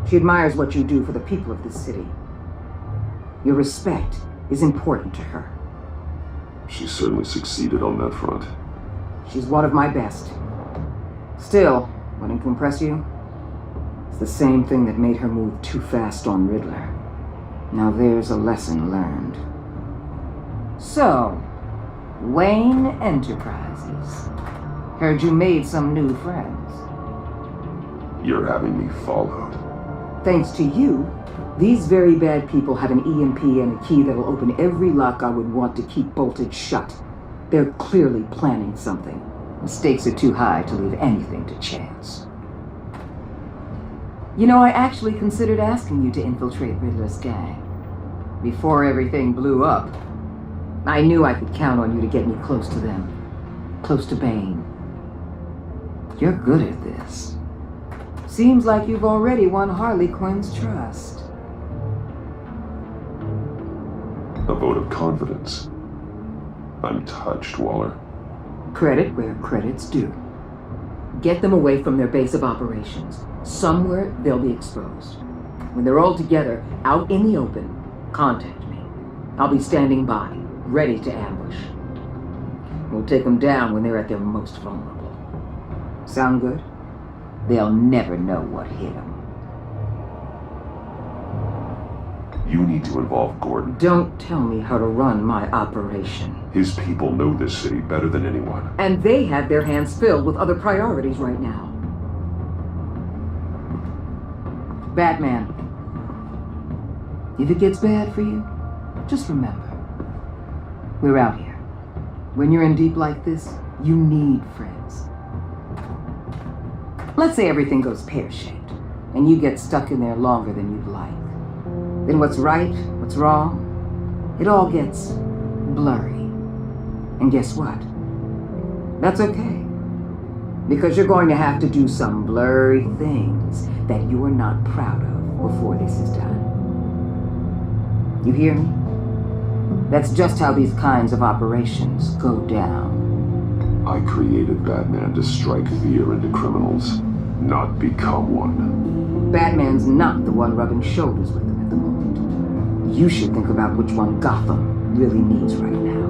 She admires what you do for the people of this city. Your respect is important to her. She certainly succeeded on that front. She's one of my best. Still, wouldn't impress you? It's the same thing that made her move too fast on Riddler. Now there's a lesson learned. So, Wayne Enterprises. Heard you made some new friends. You're having me followed. Thanks to you, these very bad people have an EMP and a key that'll open every lock I would want to keep bolted shut. They're clearly planning something. The stakes are too high to leave anything to chance. You know, I actually considered asking you to infiltrate Riddler's gang. Before everything blew up, I knew I could count on you to get me close to them. Close to Bane. You're good at this. Seems like you've already won Harley Quinn's trust. A vote of confidence. I'm touched, Waller. Credit where credit's due. Get them away from their base of operations. Somewhere they'll be exposed. When they're all together, out in the open, contact me. I'll be standing by, ready to ambush. We'll take them down when they're at their most vulnerable. Sound good? They'll never know what hit them. You need to involve Gordon. Don't tell me how to run my operation. His people know this city better than anyone. And they have their hands filled with other priorities right now. Batman, if it gets bad for you, just remember, we're out here. When you're in deep like this, you need friends. Let's say everything goes pear-shaped, and you get stuck in there longer than you'd like. Then what's right, what's wrong, it all gets blurry. And guess what? That's okay. Because you're going to have to do some blurry things that you're not proud of before this is done. You hear me? That's just how these kinds of operations go down. I created Batman to strike fear into criminals, not become one. Batman's not the one rubbing shoulders with them at the moment. You should think about which one Gotham really needs right now.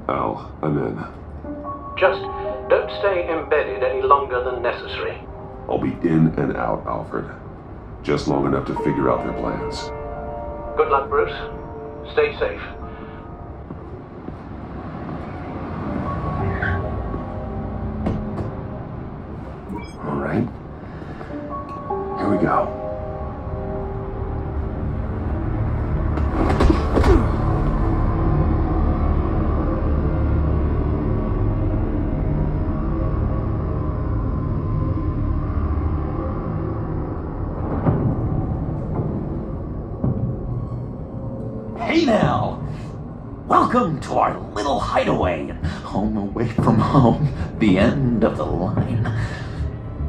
Al, I'm in. Just don't stay embedded any longer than necessary. I'll be in and out, Alfred. Just long enough to figure out their plans. Good luck, Bruce. Stay safe. All right. Here we go. Hey now! Welcome to our little hideaway, home away from home, the end of the line.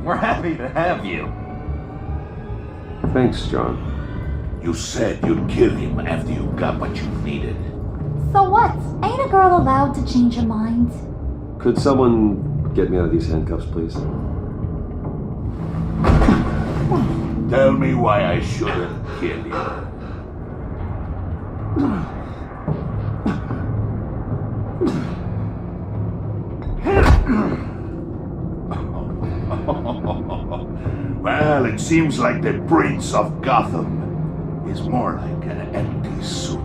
We're happy to have you. Thanks, John. You said you'd kill him after you got what you needed. So what? Ain't a girl allowed to change her mind? Could someone get me out of these handcuffs, please? Tell me why I shouldn't kill you. Well, it seems like the Prince of Gotham is more like an empty suit.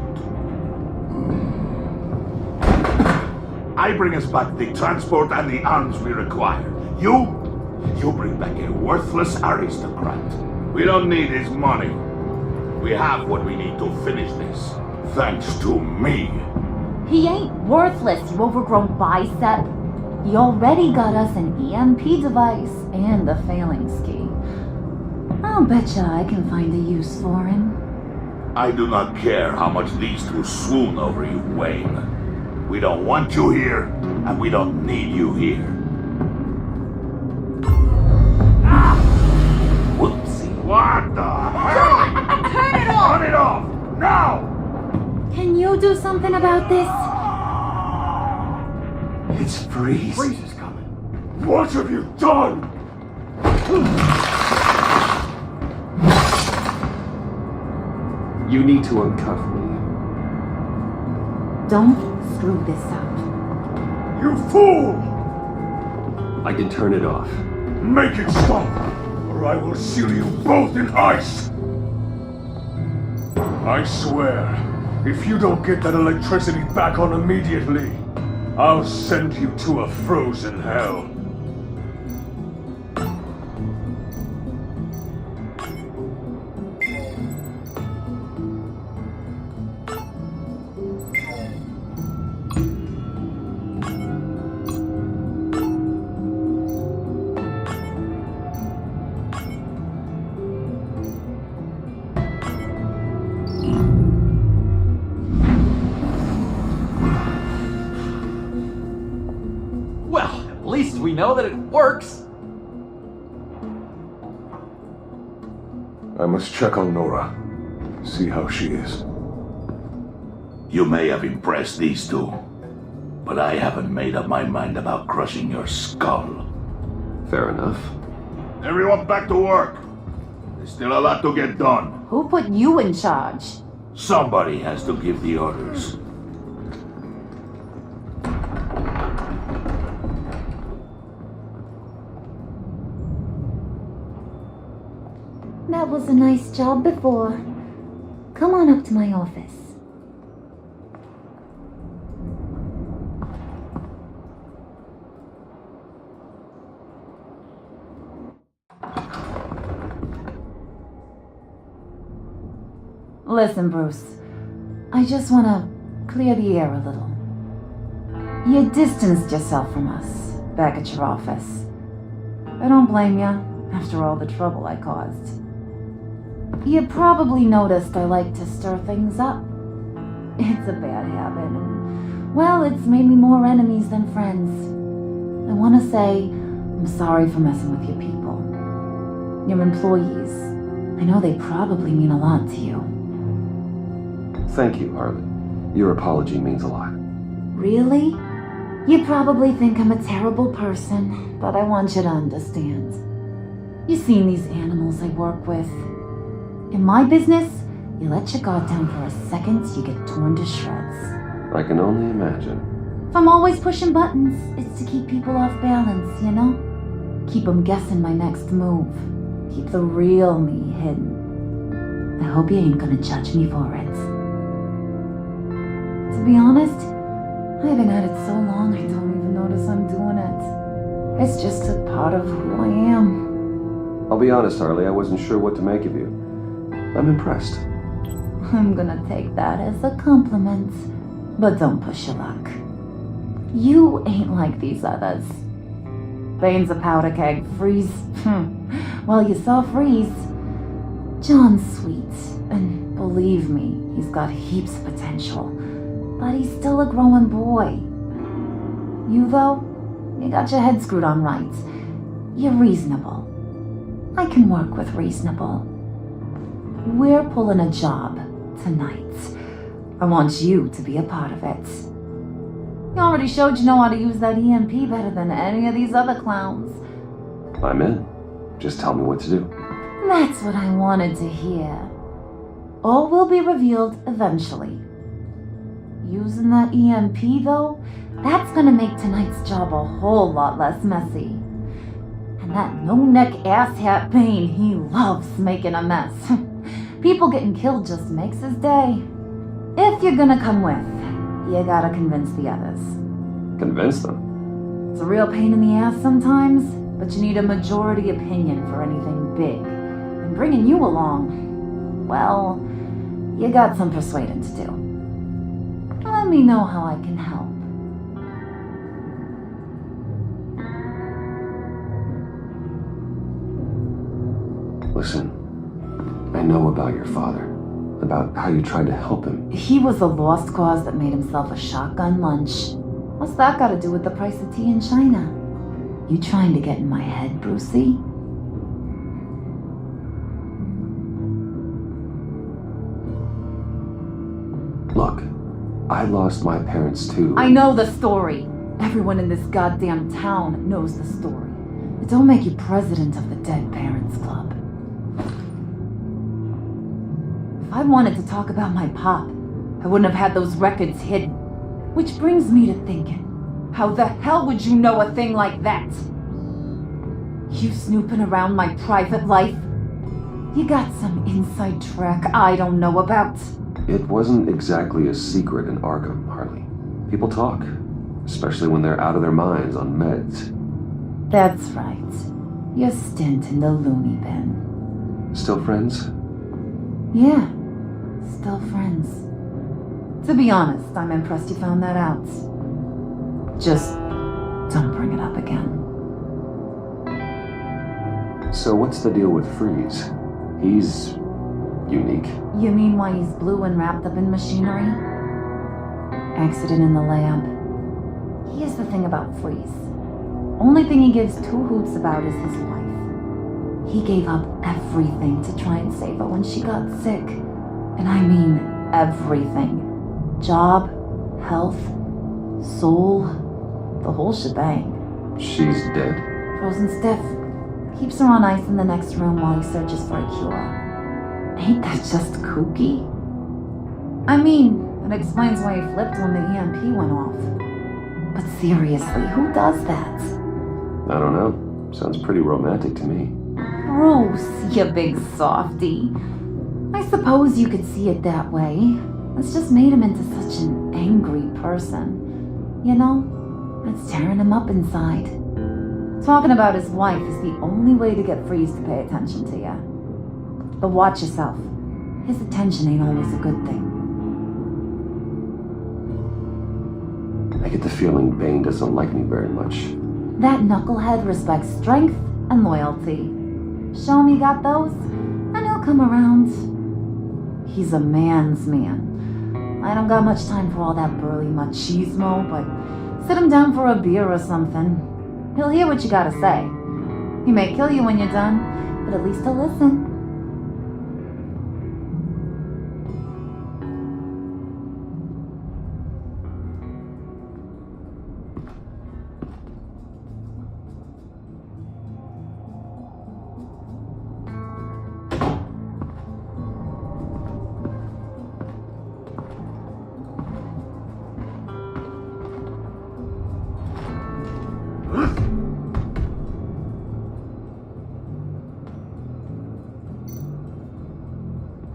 I bring us back the transport and the arms we require. You bring back a worthless aristocrat. We don't need his money. We have what we need to finish this, thanks to me. He ain't worthless, you overgrown bicep. He already got us an EMP device and the phalanx key. I'll betcha I can find a use for him. I do not care how much these two swoon over you, Wayne. We don't want you here, and we don't need you here. Ah! Whoopsie. What the hell? Turn it off! Turn it off! Now! Can you do something about this? It's Freeze. Freeze is coming. What have you done? You need to uncuff me. Don't screw this up. You fool! I can turn it off. Make it stop, or I will seal you both in ice! I swear, if you don't get that electricity back on immediately, I'll send you to a frozen hell. At least we know that it works. I must check on Nora. See how she is. You may have impressed these two, but I haven't made up my mind about crushing your skull. Fair enough. Everyone back to work. There's still a lot to get done. Who put you in charge? Somebody has to give the orders. That was a nice job before. Come on up to my office. Listen, Bruce. I just want to clear the air a little. You distanced yourself from us back at your office. I don't blame you after all the trouble I caused. You probably noticed I like to stir things up. It's a bad habit, and, well, it's made me more enemies than friends. I want to say I'm sorry for messing with your people. Your employees. I know they probably mean a lot to you. Thank you, Harley. Your apology means a lot. Really? You probably think I'm a terrible person, but I want you to understand. You've seen these animals I work with. In my business, you let your guard down for a second, you get torn to shreds. I can only imagine. If I'm always pushing buttons, it's to keep people off balance, you know? Keep them guessing my next move. Keep the real me hidden. I hope you ain't gonna judge me for it. To be honest, I've been at it so long I don't even notice I'm doing it. It's just a part of who I am. I'll be honest, Harley, I wasn't sure what to make of you. I'm impressed. I'm gonna take that as a compliment, but don't push your luck. You ain't like these others. Bane's a powder keg. Freeze. Well, you saw Freeze. John's sweet, and believe me, he's got heaps of potential, but he's still a growing boy. You, though, you got your head screwed on right. You're reasonable. I can work with reasonable. We're pulling a job tonight. I want you to be a part of it. You already showed you know how to use that EMP better than any of these other clowns. I'm in. Just tell me what to do. That's what I wanted to hear. All will be revealed eventually. Using that EMP, though, that's gonna make tonight's job a whole lot less messy. And that no-neck asshat Bane, he loves making a mess. People getting killed just makes his day. If you're gonna come with, you gotta convince the others. Convince them? It's a real pain in the ass sometimes, but you need a majority opinion for anything big. And bringing you along, well, you got some persuading to do. Let me know how I can help. Listen, I know about your father, about how you tried to help him. He was a lost cause that made himself a shotgun lunch. What's that got to do with the price of tea in China? You trying to get in my head, Brucey? Look, I lost my parents too. I know the story. Everyone in this goddamn town knows the story. It don't make you president of the Dead Parents Club. If I wanted to talk about my pop, I wouldn't have had those records hidden. Which brings me to thinking, how the hell would you know a thing like that? You snooping around my private life? You got some inside track I don't know about. It wasn't exactly a secret in Arkham, Harley. People talk, especially when they're out of their minds on meds. That's right. Your stint in the loony bin. Still friends? Yeah, still friends. To be honest, I'm impressed you found that out. Just don't bring it up again. So what's the deal with Freeze? He's unique. You mean why he's blue and wrapped up in machinery? Accident in the lab. Here's the thing about Freeze. Only thing he gives two hoots about is his wife. He gave up everything to try and save her when she got sick. And I mean everything. Job, health, soul, the whole shebang. She's dead? Frozen stiff. Keeps her on ice in the next room while he searches for a cure. Ain't that just kooky? I mean, it explains why he flipped when the EMP went off. But seriously, who does that? I don't know. Sounds pretty romantic to me. Bruce, you big softy. I suppose you could see it that way. It's just made him into such an angry person. You know, it's tearing him up inside. Talking about his wife is the only way to get Freeze to pay attention to you. But watch yourself. His attention ain't always a good thing. I get the feeling Bane doesn't like me very much. That knucklehead respects strength and loyalty. Show him you got those, and he'll come around. He's a man's man. I don't got much time for all that burly machismo, but sit him down for a beer or something. He'll hear what you gotta say. He may kill you when you're done, but at least he'll listen.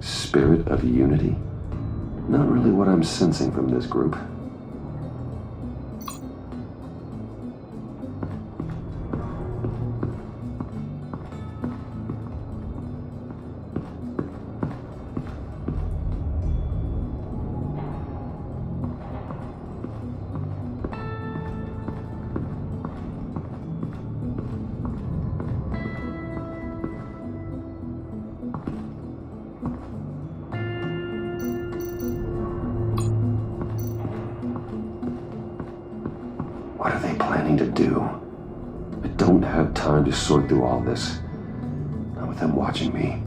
Spirit of unity? Not really what I'm sensing from this group. What are they planning to do? I don't have time to sort through all this. Not with them watching me.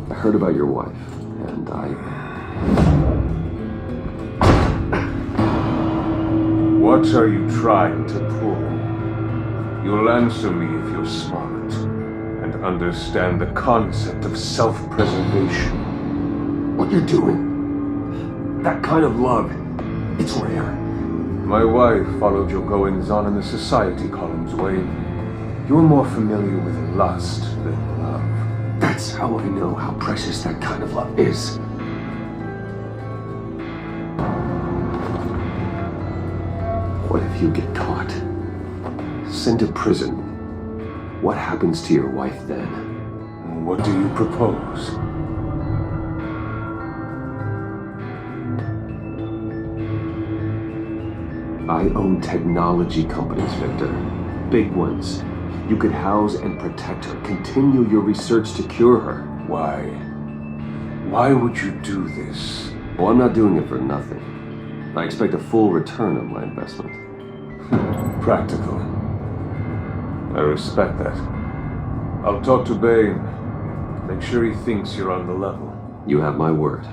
I heard about your wife, and What are you trying to pull? You'll answer me if you're smart and understand the concept of self-preservation. What you're doing? That kind of love, it's rare. My wife followed your goings-on in the society columns, Wayne. You're more familiar with lust than love. That's how I know how precious that kind of love is. What if you get caught? Sent to prison? What happens to your wife then? What do you propose? I own technology companies, Victor. Big ones. You could house and protect her. Continue your research to cure her. Why? Why would you do this? Well, I'm not doing it for nothing. I expect a full return on my investment. Practical. I respect that. I'll talk to Bane. Make sure he thinks you're on the level. You have my word.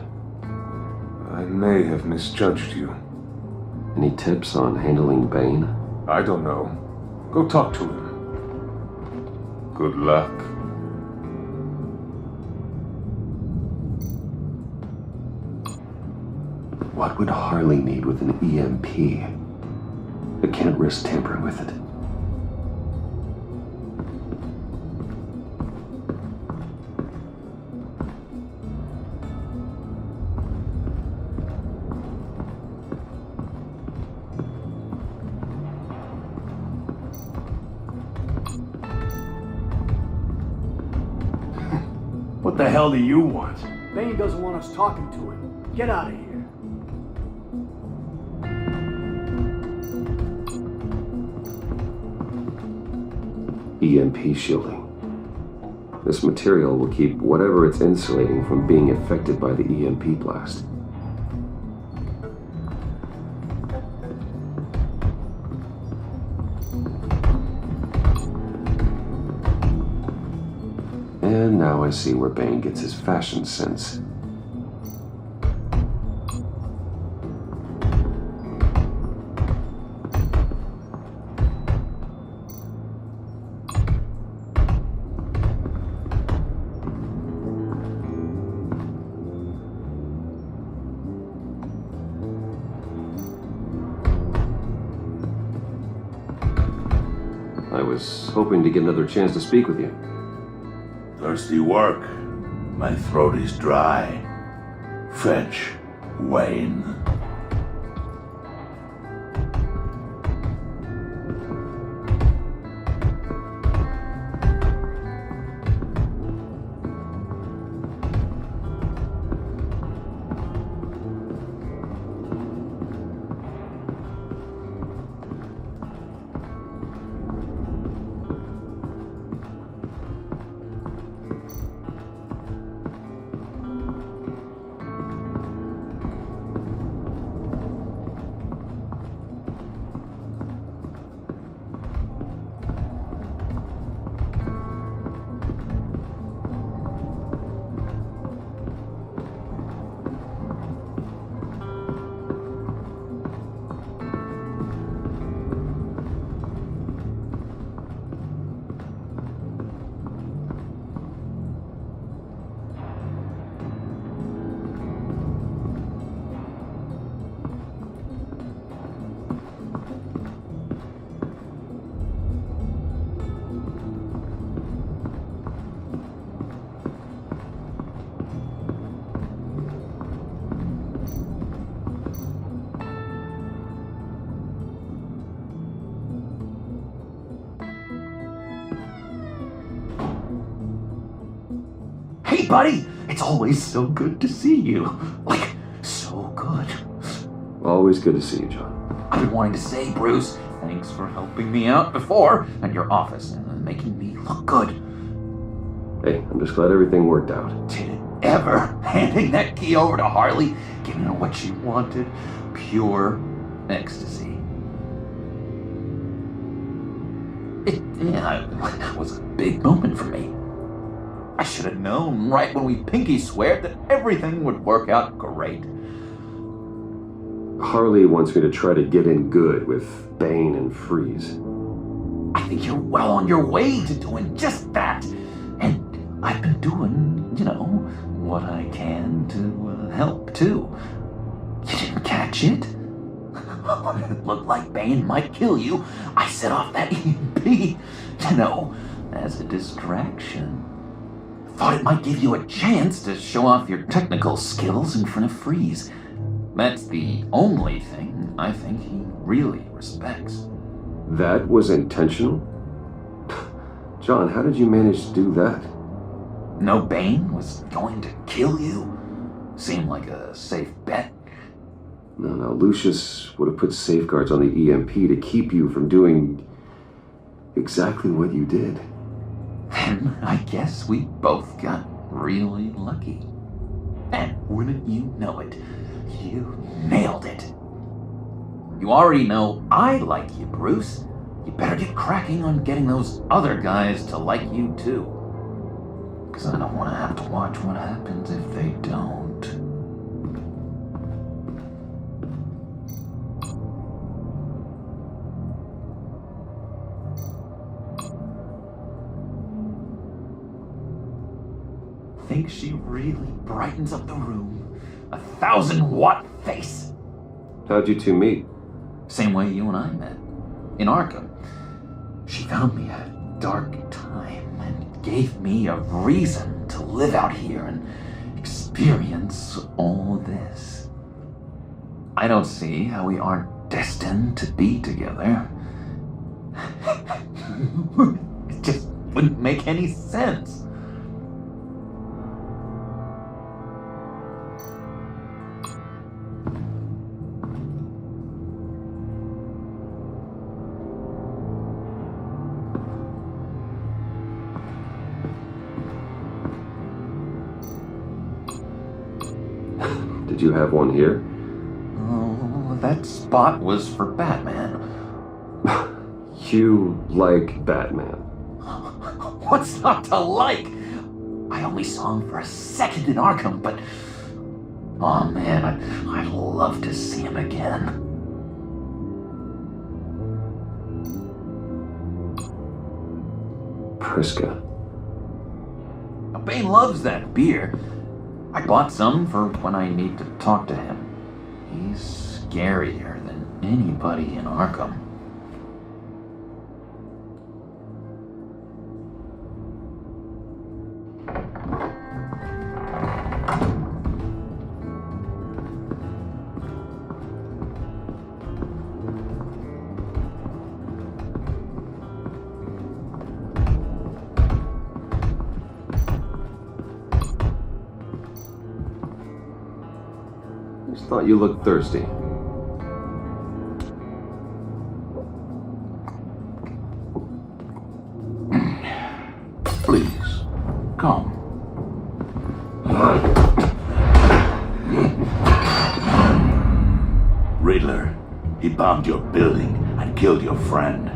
I may have misjudged you. Any tips on handling Bane? I don't know. Go talk to him. Good luck. What would Harley need with an EMP? I can't risk tampering with it. What the hell do you want? Bane doesn't want us talking to him. Get out of here. EMP shielding. This material will keep whatever it's insulating from being affected by the EMP blast. And now I see where Bane gets his fashion sense. I was hoping to get another chance to speak with you. Thirsty work. My throat is dry. Fetch, Wayne. Hey, buddy! It's always so good to see you. Like, so good. Always good to see you, John. I've been wanting to say, Bruce, thanks for helping me out before at your office and making me look good. Hey, I'm just glad everything worked out. Did it ever? Handing that key over to Harley, giving her what she wanted. Pure ecstasy. It was a big moment for me. I should have known right when we pinky sweared that everything would work out great. Harley wants me to try to get in good with Bane and Freeze. I think you're well on your way to doing just that. And I've been doing, what I can to help too. You didn't catch it? When it looked like Bane might kill you, I set off that EMP, as a distraction. Thought it might give you a chance to show off your technical skills in front of Freeze. That's the only thing I think he really respects. That was intentional? John, how did you manage to do that? No Bane was going to kill you? Seemed like a safe bet. No, Lucius would have put safeguards on the EMP to keep you from doing exactly what you did. Then I guess we both got really lucky. And wouldn't you know it, you nailed it. You already know I like you, Bruce. You better get cracking on getting those other guys to like you too. Because I don't want to have to watch what happens if they don't. think she really brightens up the room. 1,000-watt face. How'd you two meet? Same way you and I met. In Arkham. She found me at a dark time and gave me a reason to live out here and experience all this. I don't see how we aren't destined to be together. It just wouldn't make any sense. Did you have one here? Oh, that spot was for Batman. You like Batman? What's not to like? I only saw him for a second in Arkham, but... oh man, I'd love to see him again. Priska. Now, Bane loves that beer. I bought some for when I need to talk to him. He's scarier than anybody in Arkham. Thought you looked thirsty. Please, come. Riddler, he bombed your building and killed your friend.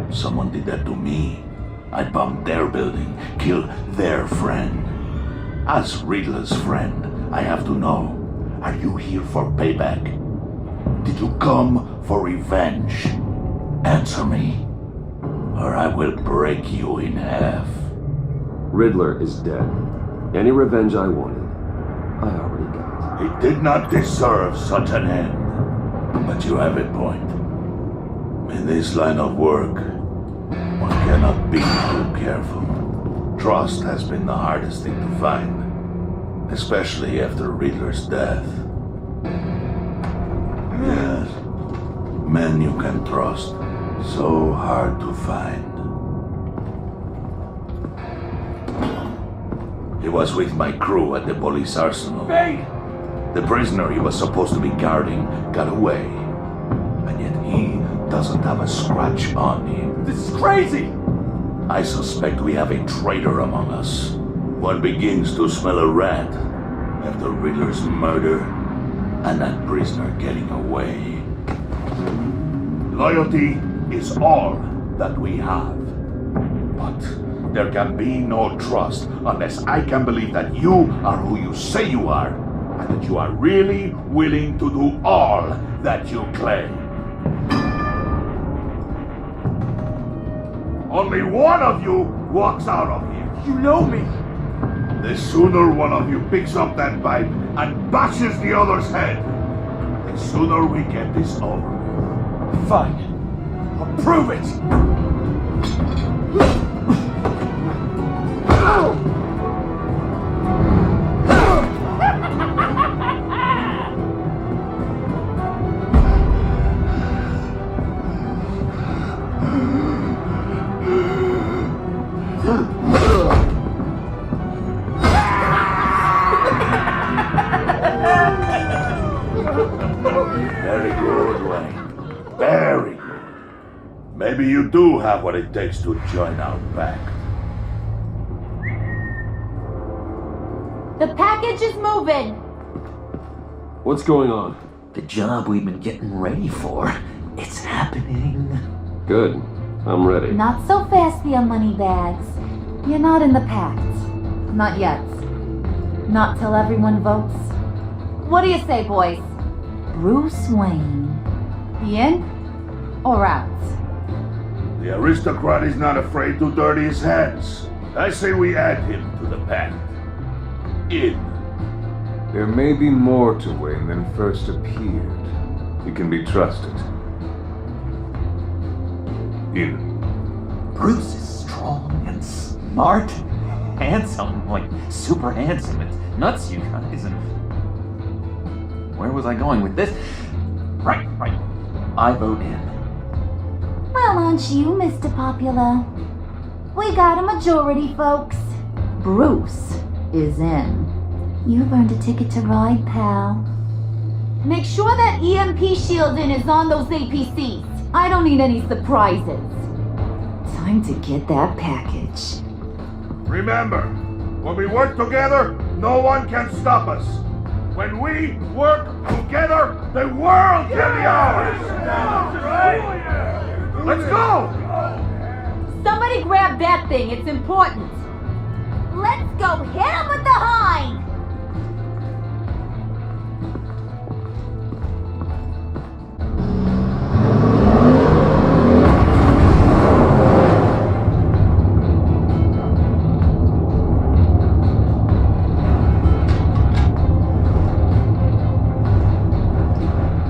Someone did that to me. I bombed their building, killed their friend. As Riddler's friend, I have to know. Are you here for payback? Did you come for revenge? Answer me, or I will break you in half. Riddler is dead. Any revenge I wanted, I already got. He did not deserve such an end. But you have a point. In this line of work, one cannot be too careful. Trust has been the hardest thing to find. Especially after Riddler's death. Yes, men you can trust, so hard to find. He was with my crew at the police arsenal. Bane! The prisoner he was supposed to be guarding got away. And yet he doesn't have a scratch on him. This is crazy! I suspect we have a traitor among us. One begins to smell a rat after Riddler's murder and that prisoner getting away. Loyalty is all that we have. But there can be no trust unless I can believe that you are who you say you are and that you are really willing to do all that you claim. Only one of you walks out of here. You know me! The sooner one of you picks up that pipe and bashes the other's head, the sooner we get this over. Fine. I'll prove it! Very good, Wayne. Very good. Maybe you do have what it takes to join our pact. The package is moving. What's going on? The job we've been getting ready for. It's happening. Good. I'm ready. Not so fast, you money bags. You're not in the pact. Not yet. Not till everyone votes. What do you say, boys? Bruce Wayne. In or out? The aristocrat is not afraid to dirty his hands. I say we add him to the pact. in. There may be more to Wayne than first appeared. He can be trusted. In. Bruce is strong and smart, handsome, like super handsome. It's nuts, you guys. And where was I going with this? Right. I vote in. Well, aren't you, Mr. Popular? We got a majority, folks. Bruce is in. You've earned a ticket to ride, pal. Make sure that EMP shielding is on those APCs. I don't need any surprises. Time to get that package. Remember, when we work together, no one can stop us. When we work together, the world can be ours! Let's go! Somebody grab that thing, it's important. Let's go hit him with the hind!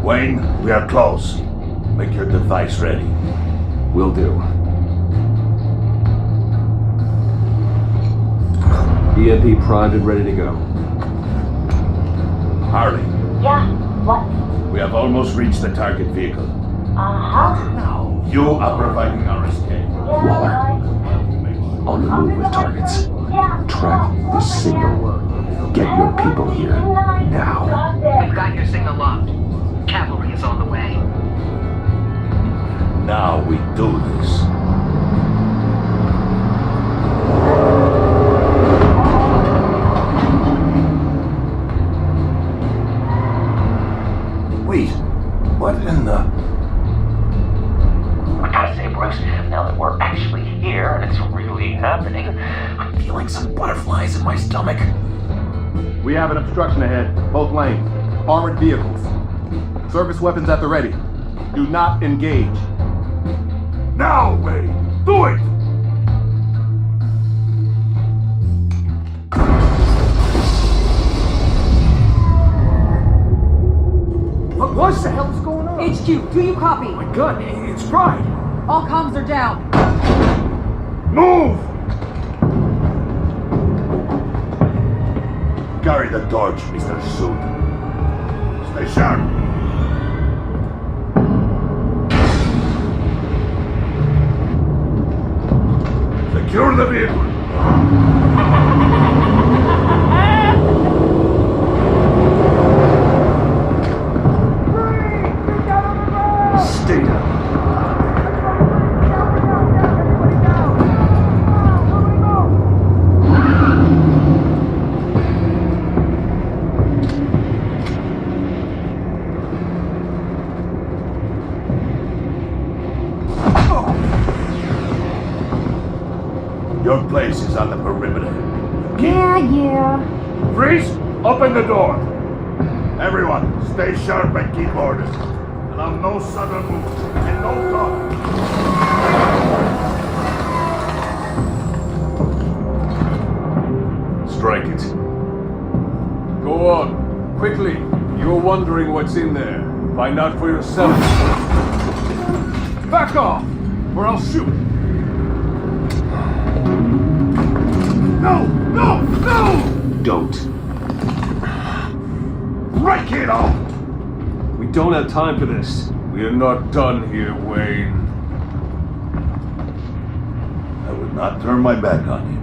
Wayne, we are close. Make your device ready. Will do. EMP primed and ready to go. Harley, Yeah, what? we have almost reached the target vehicle. Uh-huh. Now, you are providing our escape. Waller, on the move with targets. Track the signal. Get your people here, now. We've got your signal locked. Cavalry is on the way. Now we do this. Wait, what in the... I gotta say, Bruce, now that we're actually here and it's really happening, I'm feeling some butterflies in my stomach. We have an obstruction ahead, both lanes. Armored vehicles. Service weapons at the ready. Do not engage. Now, Wayne, do it! What the hell is going on? HQ, do you copy? My God, it's Pride. All comms are down. Move! Carry the torch, Mr. Suit. Stay sharp. Secure the vehicle. Stay down. Your place is on the perimeter. Yeah. Freeze! Open the door! Everyone, stay sharp and keep orders. Allow no sudden moves and no talk. Strike it. Go on. Quickly. You're wondering what's in there. Find out for yourself. Back off, or I'll shoot. No! Don't. Right, kiddo! We don't have time for this. We are not done here, Wayne. I would not turn my back on you.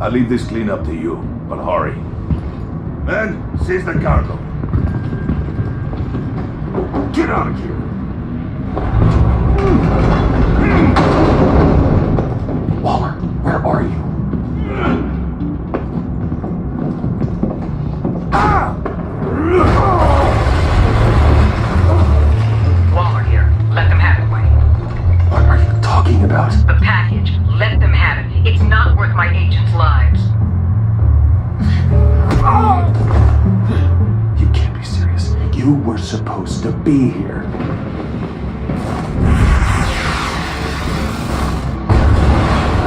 I'll leave this clean up to you, but hurry. Men, seize the cargo. Get out of here! Waller, where are you? Waller here. Let them have it, Wayne. What are you talking about? The package. Let them have it. It's not worth my agents' lives. You can't be serious. You were supposed to be here.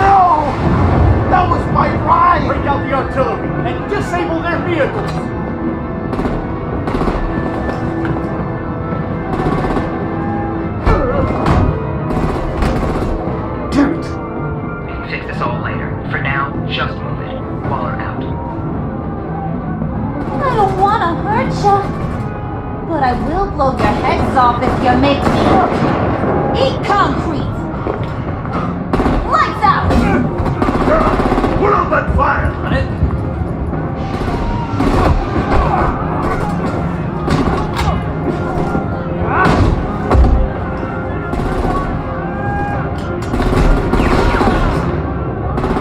No! That was my ride! out the artillery and disable their vehicles! Damn it! We can fix this all later. For now, just move it. Waller out. I don't want to hurt ya, but I will blow your heads off if you make me eat concrete. Lights out! Put out that fire!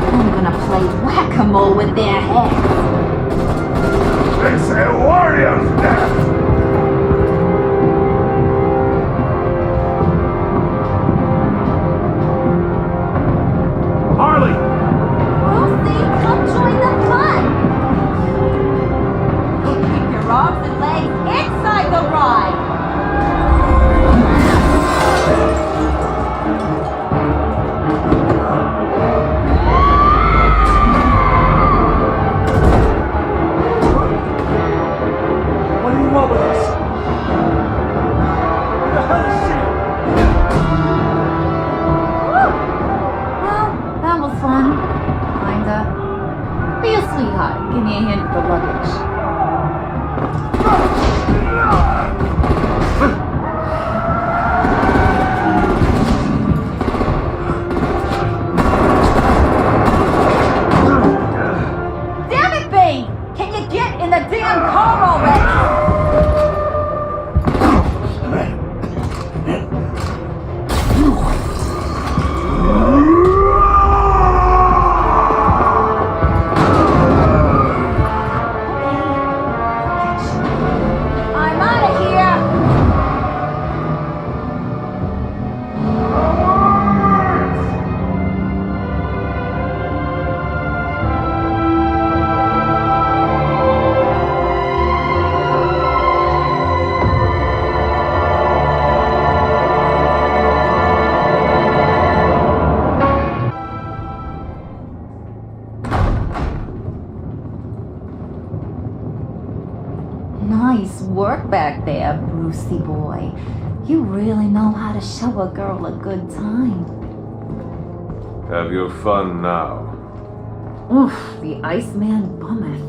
I'm gonna play whack-a-mole with their heads. It's a warrior's death! Harley! Lucy, come join the fun! Keep your arms and legs inside the ride! What do you want with us? Where the hell is she? Well, that was fun. Kinda. Be a sweetheart. Give me a hand with the luggage. Damn it, Bane! Can you get in the damn car already? I'm out of here! Nice work back there, Brucey boy. You really know how to show a girl a good time. Have your fun now. Oof, the Iceman bummeth.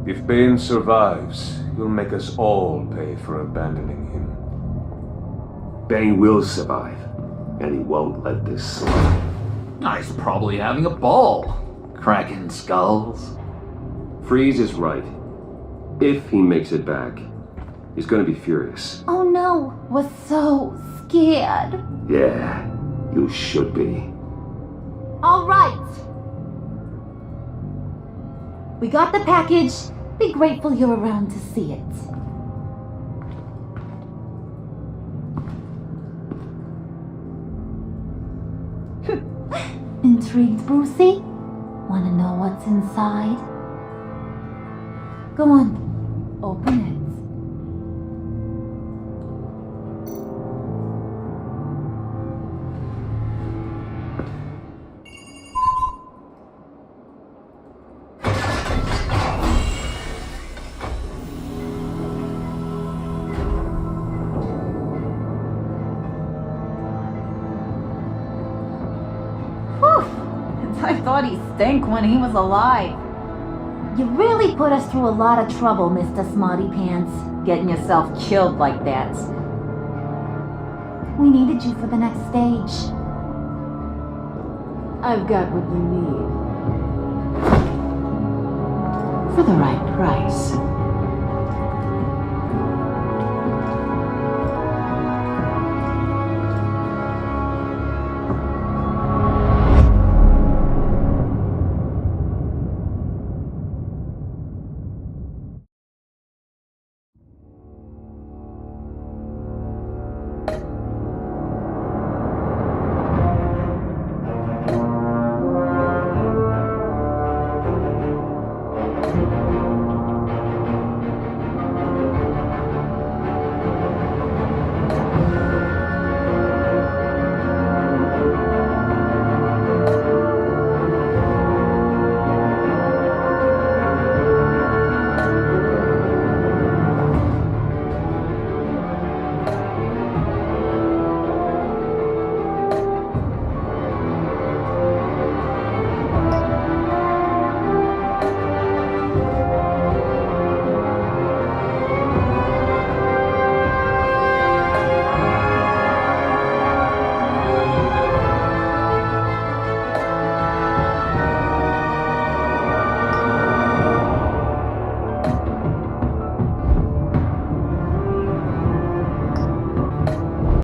If Bane survives, you'll make us all pay for abandoning him. Bane will survive, and he won't let this slide. He's probably having a ball. Cracking skulls. Freeze is right. If he makes it back, he's gonna be furious. Oh no, we're so scared. Yeah, you should be. All right. We got the package. Be grateful you're around to see it. Intrigued, Brucey? Wanna know what's inside? Go on, open it. I thought he stank when he was alive. You really put us through a lot of trouble, Mr. Smarty Pants, getting yourself killed like that. We needed you for the next stage. I've got what you need. For the right price.